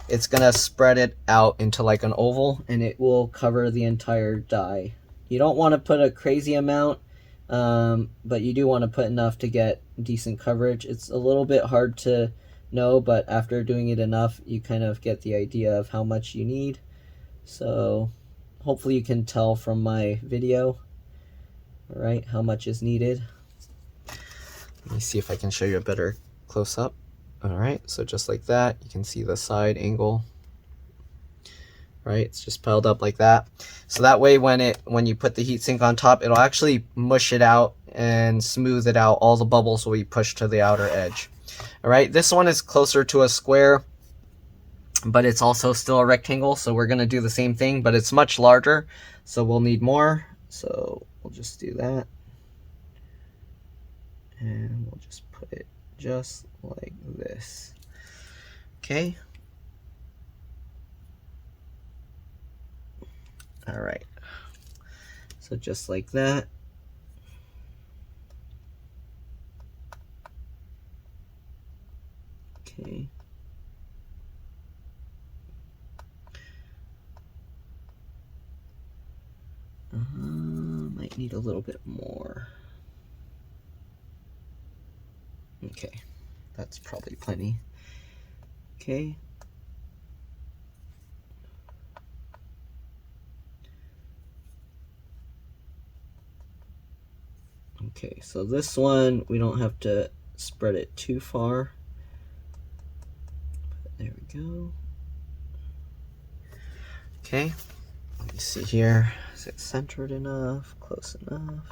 it's gonna spread it out into like an oval, and it will cover the entire die. You don't want to put a crazy amount, but you do want to put enough to get decent coverage. It's a little bit hard to know, but after doing it enough, you kind of get the idea of how much you need. So hopefully you can tell from my video, all right, how much is needed. Let me see if I can show you a better close-up. All right, so just like that, you can see the side angle, right? It's just piled up like that. So that way when you put the heatsink on top, it'll actually mush it out and smooth it out. All the bubbles will be pushed to the outer edge. All right, this one is closer to a square, but it's also still a rectangle, so we're gonna do the same thing, but it's much larger, so we'll need more. So we'll just do that. And we'll just put it just like this. Okay. All right. So just like that. Okay. Might need a little bit more. Okay, that's probably plenty. Okay. Okay, so this one, we don't have to spread it too far. There we go. Okay, let me see here. Is it centered enough? Close enough?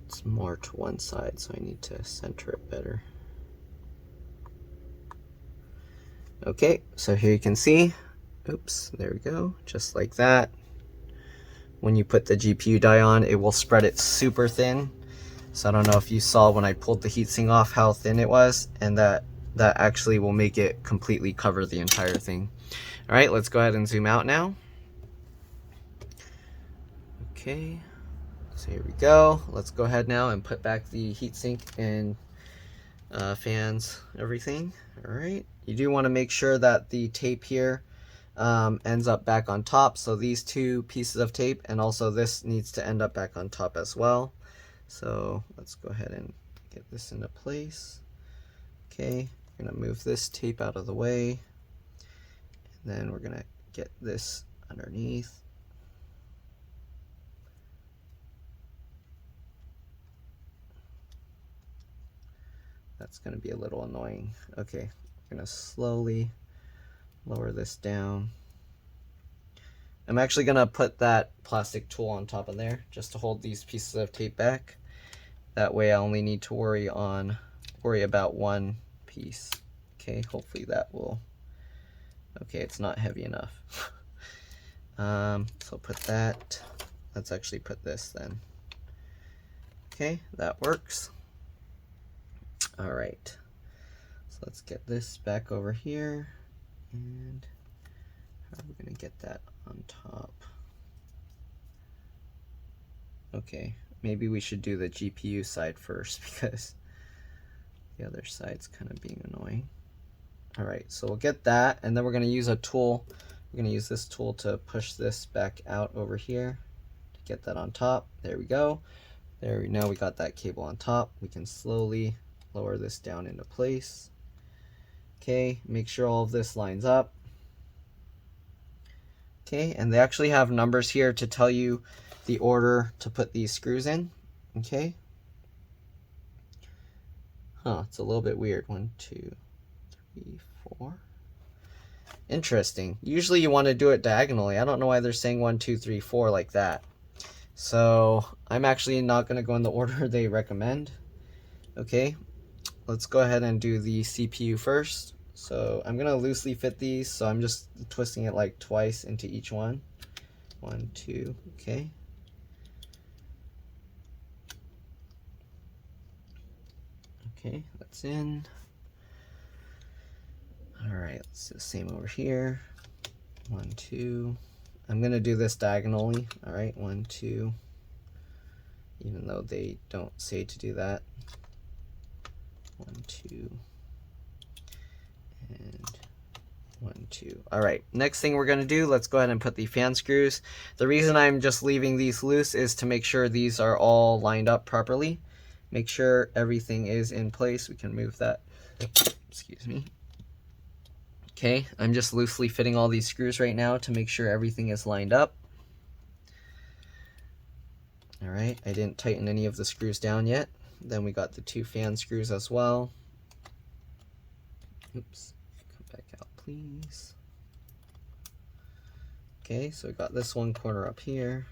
It's more to one side, so I need to center it better. Okay, so here you can see, oops, there we go, just like that. When you put the GPU die on, it will spread it super thin. So I don't know if you saw when I pulled the heatsink off how thin it was, and that actually will make it completely cover the entire thing. All right, let's go ahead and zoom out now. Okay, so here we go. Let's go ahead now and put back the heatsink and fans, everything. All right, you do want to make sure that the tape here ends up back on top. So these two pieces of tape, and also this needs to end up back on top as well. So let's go ahead and get this into place. Okay, we're gonna move this tape out of the way, and then we're gonna get this underneath. That's gonna be a little annoying. Okay, we're gonna slowly lower this down. I'm actually gonna put that plastic tool on top of there just to hold these pieces of tape back. That way I only need to worry about one piece. Okay, hopefully that will, okay, it's not heavy enough. So put that, let's actually put this then. Okay, that works. All right, so let's get this back over here, and how are we gonna get that on top? Okay, maybe we should do the GPU side first because the other side's kind of being annoying. All right, so we'll get that, and then we're gonna use a tool. We're gonna use this tool to push this back out over here to get that on top. There we go. Now we got that cable on top. We can slowly lower this down into place. Okay, make sure all of this lines up. Okay, and they actually have numbers here to tell you the order to put these screws in. Okay. It's a little bit weird. 1, 2, 3, 4. Interesting. Usually you want to do it diagonally. I don't know why they're saying 1, 2, 3, 4 like that. So I'm actually not going to go in the order they recommend. Okay, let's go ahead and do the CPU first. So I'm going to loosely fit these, so I'm just twisting it like twice into each one. 1, 2, okay. Okay, that's in. All right, let's do the same over here. 1, 2. I'm going to do this diagonally. All right, 1, 2. Even though they don't say to do that. 1, 2. And 1, 2. All right, next thing we're going to do, let's go ahead and put the fan screws. The reason I'm just leaving these loose is to make sure these are all lined up properly. Make sure everything is in place. We can move that. Excuse me. Okay, I'm just loosely fitting all these screws right now to make sure everything is lined up. All right, I didn't tighten any of the screws down yet. Then we got the 2 fan screws as well. Oops, come back out, please. Okay, so we got this one corner up here.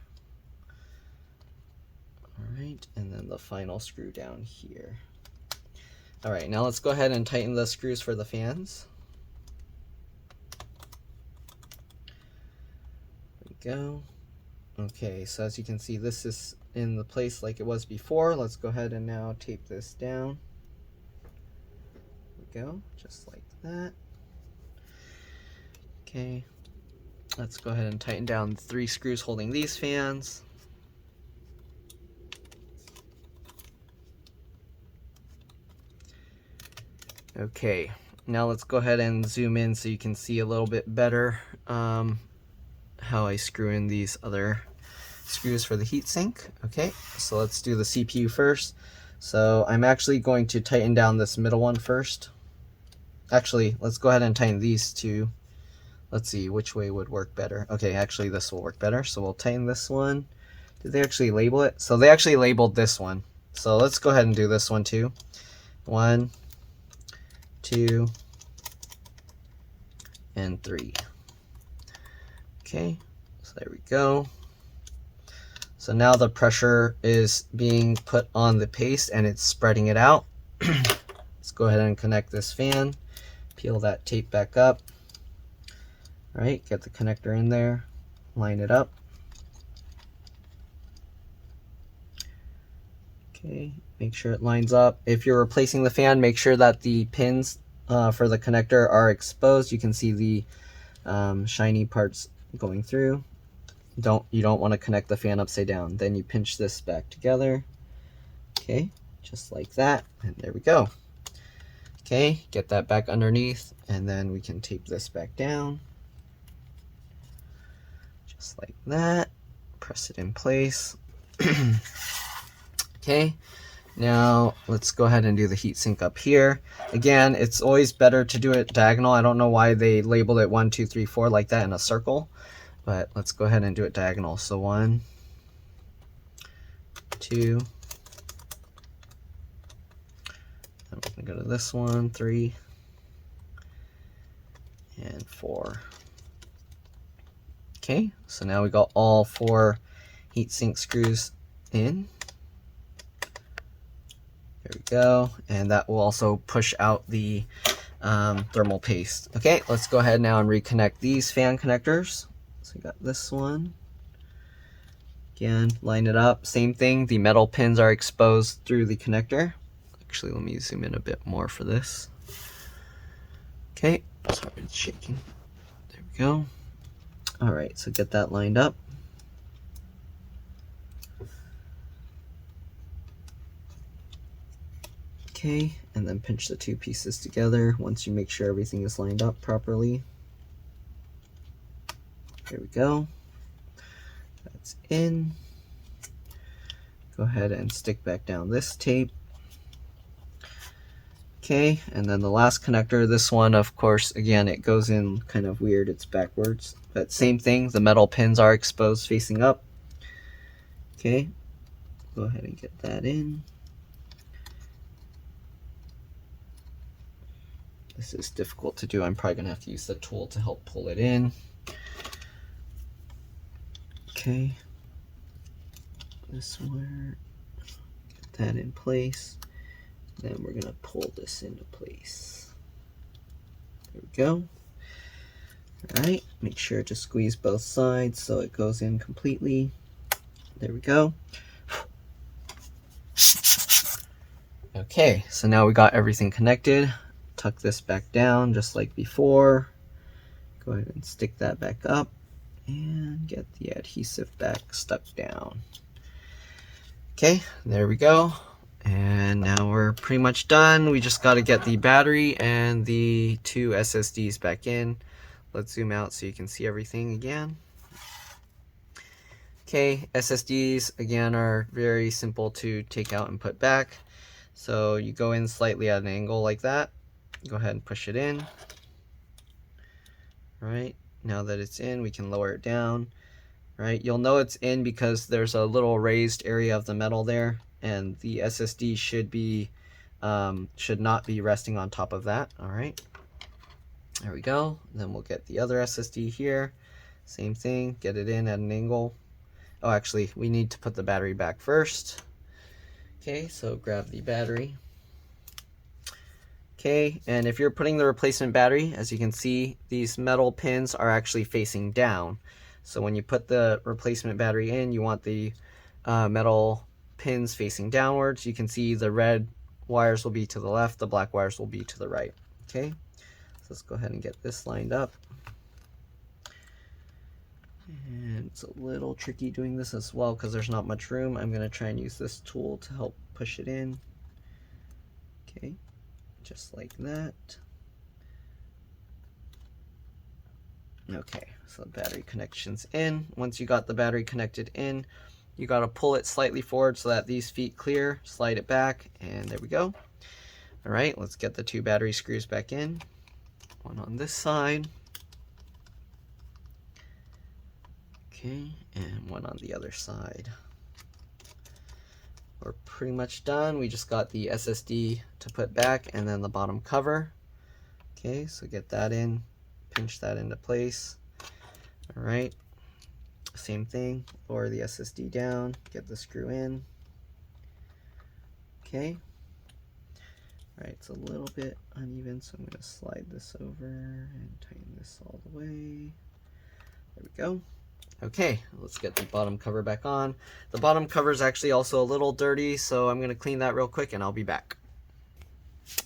Alright, and then the final screw down here. Alright, now let's go ahead and tighten the screws for the fans. There we go. Okay, so as you can see, this is in the place like it was before. Let's go ahead and now tape this down. There we go, just like that. Okay, let's go ahead and tighten down the 3 screws holding these fans. Okay, now let's go ahead and zoom in so you can see a little bit better how I screw in these other screws for the heatsink. Okay, so let's do the CPU first. So I'm actually going to tighten down this middle one first. Actually, let's go ahead and tighten these two. Let's see which way would work better. Okay, actually this will work better. So we'll tighten this one. Did they actually label it? So they actually labeled this one. So let's go ahead and do this one too. 1, 2, and 3. Okay, so there we go. So now the pressure is being put on the paste and it's spreading it out. Let's go ahead and connect this fan. Peel that tape back up. All right, get the connector in there, line it up. Okay, make sure it lines up. If you're replacing the fan, make sure that the pins for the connector are exposed. You can see the shiny parts going through. You don't want to connect the fan upside down. Then you pinch this back together. Okay, just like that, and there we go. Okay, get that back underneath, and then we can tape this back down. Just like that. Press it in place. Okay, now let's go ahead and do the heatsink up here. Again, it's always better to do it diagonal. I don't know why they labeled it 1, 2, 3, 4 like that in a circle, but let's go ahead and do it diagonal. So 1, 2, I'm gonna go to this one, 3, and 4. Okay, so now we got all 4 heatsink screws in. There we go, and that will also push out the thermal paste. Okay, let's go ahead now and reconnect these fan connectors. So we got this one. Again, line it up. Same thing, the metal pins are exposed through the connector. Actually, let me zoom in a bit more for this. Okay, sorry, it's shaking. There we go. All right, so get that lined up. Okay, and then pinch the 2 pieces together once you make sure everything is lined up properly. There we go. That's in. Go ahead and stick back down this tape. Okay, and then the last connector, this one, of course, again, it goes in kind of weird, it's backwards. But same thing, the metal pins are exposed facing up. Okay, go ahead and get that in. This is difficult to do. I'm probably going to have to use the tool to help pull it in. Okay, this one, get that in place. Then we're going to pull this into place. There we go. All right, make sure to squeeze both sides so it goes in completely. There we go. Okay, so now we got everything connected. Tuck this back down just like before. Go ahead and stick that back up and get the adhesive back stuck down. Okay, there we go. And now we're pretty much done. We just got to get the battery and the 2 SSDs back in. Let's zoom out so you can see everything again. Okay, SSDs again are very simple to take out and put back. So you go in slightly at an angle like that. Go ahead and push it in. All right, now that it's in, we can lower it down. Right, you'll know it's in because there's a little raised area of the metal there, and the SSD should not be resting on top of that. All right, there we go. Then we'll get the other SSD here. Same thing, get it in at an angle. Oh, actually, we need to put the battery back first. Okay, so grab the battery. Okay, and if you're putting the replacement battery, as you can see, these metal pins are actually facing down. So when you put the replacement battery in, you want the metal pins facing downwards. You can see the red wires will be to the left, the black wires will be to the right. Okay, so let's go ahead and get this lined up. And it's a little tricky doing this as well because there's not much room. I'm going to try and use this tool to help push it in. Okay, just like that. Okay, so the battery connection's in. Once you got the battery connected in, you got to pull it slightly forward so that these feet clear, slide it back, and there we go. All right, let's get the 2 battery screws back in. One on this side. Okay, and one on the other side. We're pretty much done. We just got the SSD to put back and then the bottom cover. Okay, so get that in, pinch that into place. All right, same thing, lower the SSD down, get the screw in. Okay, all right, it's a little bit uneven, so I'm gonna slide this over and tighten this all the way. There we go. Okay, let's get the bottom cover back on. The bottom cover is actually also a little dirty, so I'm gonna clean that real quick and I'll be back.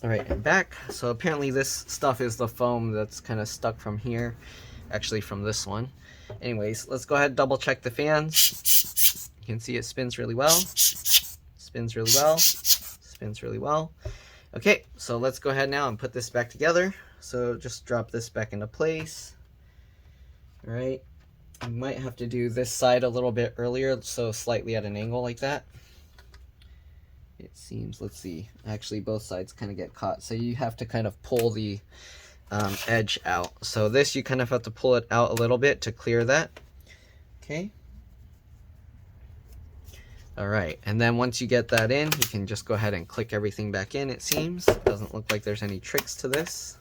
All right, I'm back. So apparently this stuff is the foam that's kind of stuck from here, actually from this one. Anyways, let's go ahead and double check the fans. You can see it spins really well, spins really well, spins really well. Okay, so let's go ahead now and put this back together. So just drop this back into place. All right. I might have to do this side a little bit earlier, so slightly at an angle like that. It seems, let's see, actually both sides kind of get caught, so you have to kind of pull the edge out. So this, you kind of have to pull it out a little bit to clear that. Okay. All right, and then once you get that in, you can just go ahead and click everything back in, it seems. It doesn't look like there's any tricks to this.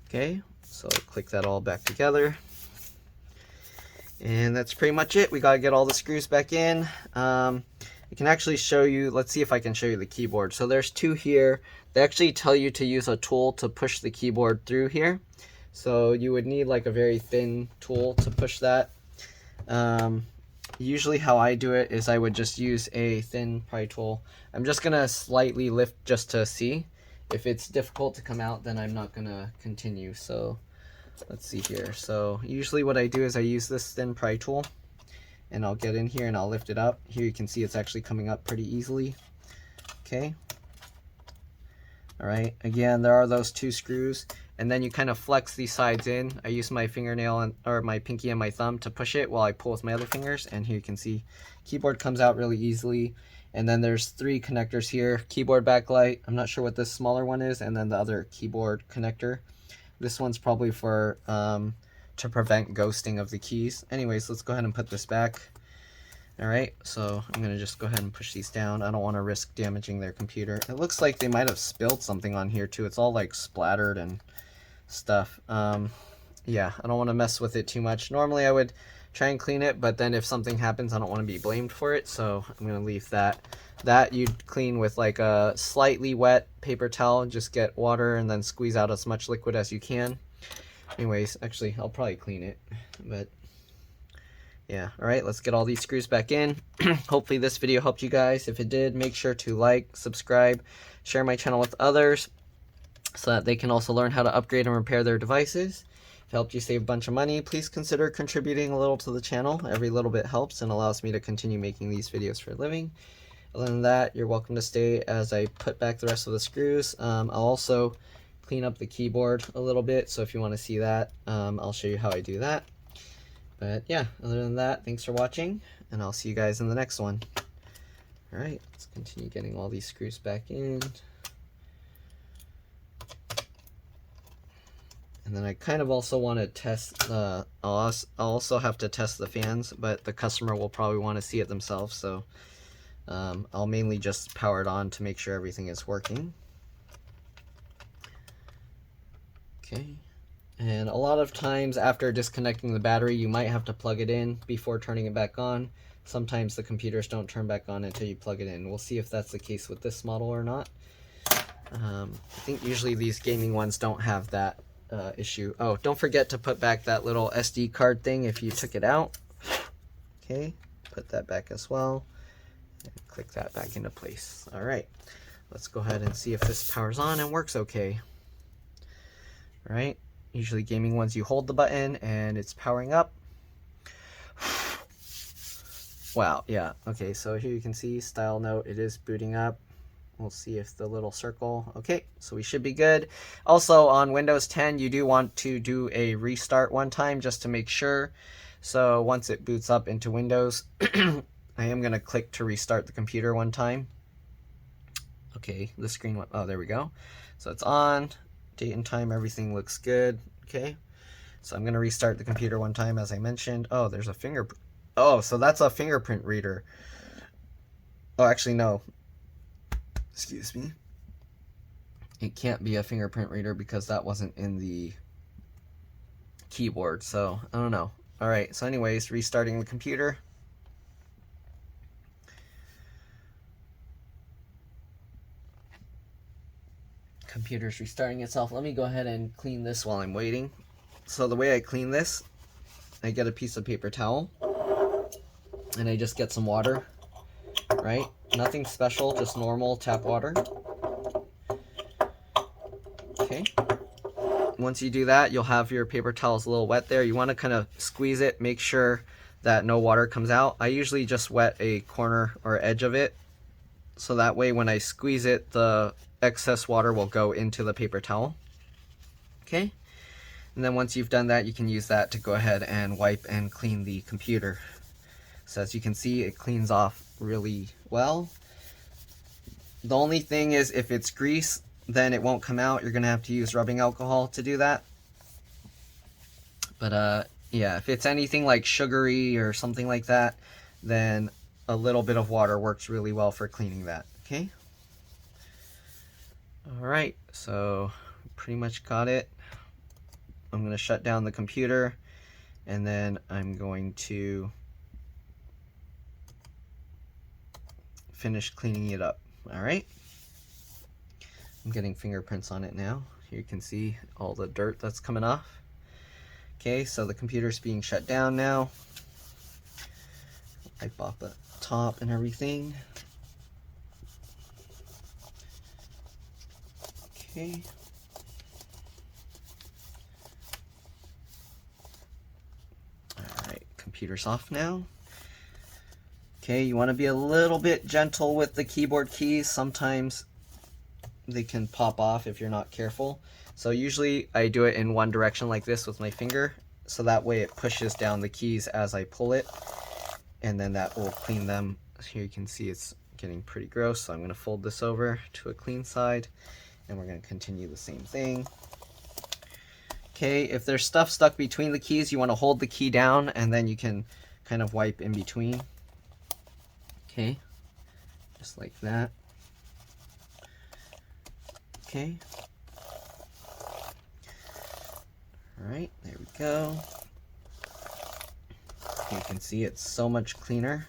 Okay, so click that all back together. And that's pretty much it. We got to get all the screws back in. I can actually show you, let's see if I can show you the keyboard. So there's 2 here. They actually tell you to use a tool to push the keyboard through here. So you would need like a very thin tool to push that. Usually how I do it is I would just use a thin pry tool. I'm just going to slightly lift just to see. If it's difficult to come out, then I'm not going to continue. So let's see here. So usually what I do is I use this thin pry tool and I'll get in here and I'll lift it up. Here you can see it's actually coming up pretty easily. Okay. All right. Again, there are those 2 screws, and then you kind of flex these sides in. I use my fingernail or my pinky and my thumb to push it while I pull with my other fingers. And here you can see keyboard comes out really easily. And then there's 3 connectors here. Keyboard backlight. I'm not sure what this smaller one is, and then the other keyboard connector. This one's probably for to prevent ghosting of the keys. Anyways, let's go ahead and put this back. All right, so I'm gonna just go ahead and push these down. I don't want to risk damaging their computer. It looks like they might have spilled something on here too. It's all like splattered and stuff. Yeah, I don't want to mess with it too much. Normally I would try and clean it, but then if something happens, I don't want to be blamed for it, so I'm gonna leave that. That you'd clean with like a slightly wet paper towel. Just get water and then squeeze out as much liquid as you can. Anyways, actually, I'll probably clean it, but yeah. All right, let's get all these screws back in. Hopefully this video helped you guys. If it did, make sure to like, subscribe, share my channel with others so that they can also learn how to upgrade and repair their devices. If it helped you save a bunch of money, please consider contributing a little to the channel. Every little bit helps and allows me to continue making these videos for a living. Other than that, you're welcome to stay as I put back the rest of the screws. I'll also clean up the keyboard a little bit, so if you want to see that, I'll show you how I do that. But yeah, other than that, thanks for watching, and I'll see you guys in the next one. Alright, let's continue getting all these screws back in. And then I kind of also want to test, I'll also have to test the fans, but the customer will probably want to see it themselves, so I'll mainly just power it on to make sure everything is working. Okay, and a lot of times after disconnecting the battery, you might have to plug it in before turning it back on sometimes the computers don't turn back on until you plug it in. We'll see if that's the case with this model or not. I think usually these gaming ones don't have that issue. Oh, don't forget to put back that little SD card thing if you took it out. Okay, put that back as well. And click that back into place. All right, let's go ahead and see if this powers on and works okay. All right, usually gaming ones, you hold the button and it's powering up. Wow, yeah, okay, so here you can see style note, it is booting up. We'll see if the little circle, okay, so we should be good. Also on Windows 10, you do want to do a restart one time just to make sure. So once it boots up into Windows, I am gonna click to restart the computer one time. Okay, the screen went, oh, there we go. So it's on, date and time, everything looks good, okay. So I'm gonna restart the computer one time as I mentioned. Oh, there's a fingerprint. Oh, so that's a fingerprint reader. Oh, actually, no. Excuse me. It can't be a fingerprint reader because that wasn't in the keyboard, so I don't know. All right, so anyways, restarting the computer. Computer's restarting itself. Let me go ahead and clean this while I'm waiting. So the way I clean this, I get a piece of paper towel and I just get some water, right? Nothing special, just normal tap water. Okay. Once you do that, you'll have your paper towels a little wet there. You want to kind of squeeze it, make sure that no water comes out. I usually just wet a corner or edge of it, so that way when I squeeze it, the excess water will go into the paper towel. Okay. And then once you've done that, you can use that to go ahead and wipe and clean the computer. So as you can see, it cleans off really well. The only thing is if it's grease, then it won't come out. You're gonna have to use rubbing alcohol to do that. But yeah, if it's anything like sugary or something like that, then a little bit of water works really well for cleaning that, okay? All right, so pretty much got it. I'm gonna shut down the computer and then I'm going to finish cleaning it up. All right, I'm getting fingerprints on it now. Here you can see all the dirt that's coming off. Okay, so the computer's being shut down now. Wipe off the top and everything. Okay. All right, computer's off now. Okay, you want to be a little bit gentle with the keyboard keys. Sometimes they can pop off if you're not careful. So usually I do it in one direction like this with my finger, so that way it pushes down the keys as I pull it, and then that will clean them. Here you can see it's getting pretty gross, so I'm going to fold this over to a clean side, and we're going to continue the same thing. Okay, if there's stuff stuck between the keys, you want to hold the key down, and then you can kind of wipe in between. Okay, just like that. Okay. All right, there we go. You can see it's so much cleaner.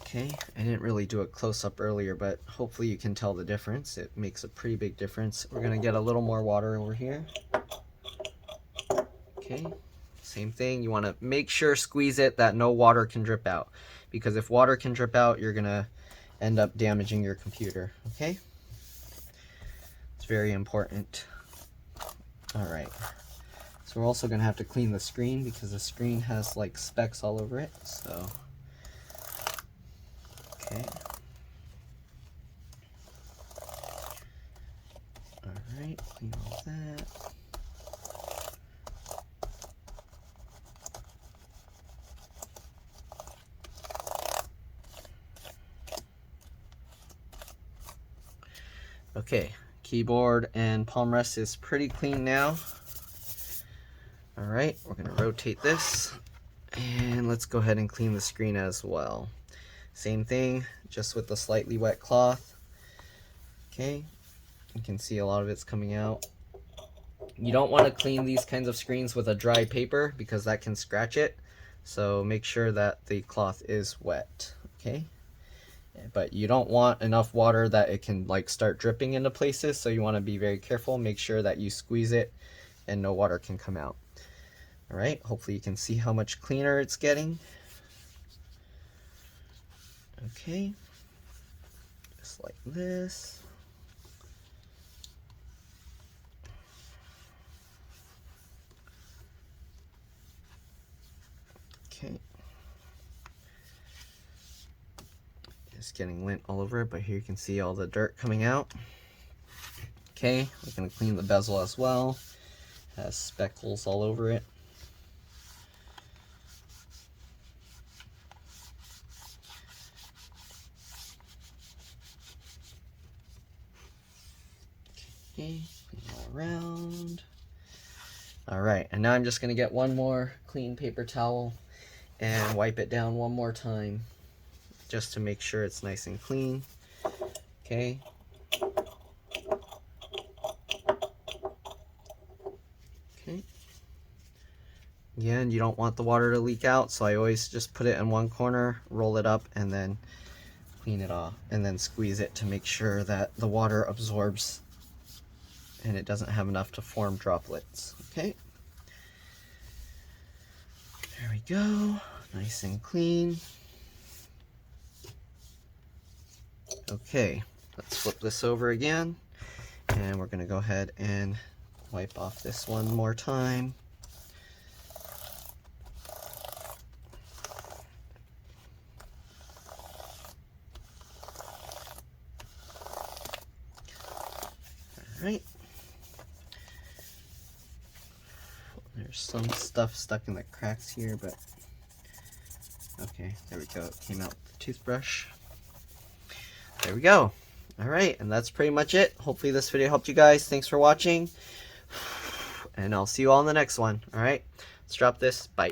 Okay, I didn't really do a close-up earlier, but hopefully you can tell the difference. It makes a pretty big difference. We're gonna get a little more water over here. Okay, same thing. You wanna make sure, squeeze it, that no water can drip out. Because if water can drip out, you're gonna end up damaging your computer, okay? It's very important. All right, so we're also gonna have to clean the screen because the screen has like specks all over it, so. Okay. All right, clean all that. Okay, keyboard and palm rest is pretty clean now. All right, we're gonna rotate this and let's go ahead and clean the screen as well. Same thing, just with the slightly wet cloth. Okay, you can see a lot of it's coming out. You don't want to clean these kinds of screens with a dry paper because that can scratch it. So make sure that the cloth is wet, okay? But you don't want enough water that it can like start dripping into places, so you want to be very careful. Make sure that you squeeze it and no water can come out. All right, hopefully you can see how much cleaner it's getting. Okay, just like this. Okay. It's getting lint all over it, but here you can see all the dirt coming out. Okay, we're going to clean the bezel as well. It has speckles all over it. Okay, clean all around. Alright, and now I'm just going to get one more clean paper towel and wipe it down one more time just to make sure it's nice and clean. Okay. Okay. Again, you don't want the water to leak out, so I always just put it in one corner, roll it up, and then clean it off, and then squeeze it to make sure that the water absorbs and it doesn't have enough to form droplets. Okay. There we go. Nice and clean. Okay, let's flip this over again, and we're going to go ahead and wipe off this one more time. All right. There's some stuff stuck in the cracks here, but okay, there we go. It came out with the toothbrush. There we go. All right, and that's pretty much it. Hopefully this video helped you guys. Thanks for watching, and I'll see you all in the next one. All right, let's drop this. Bye.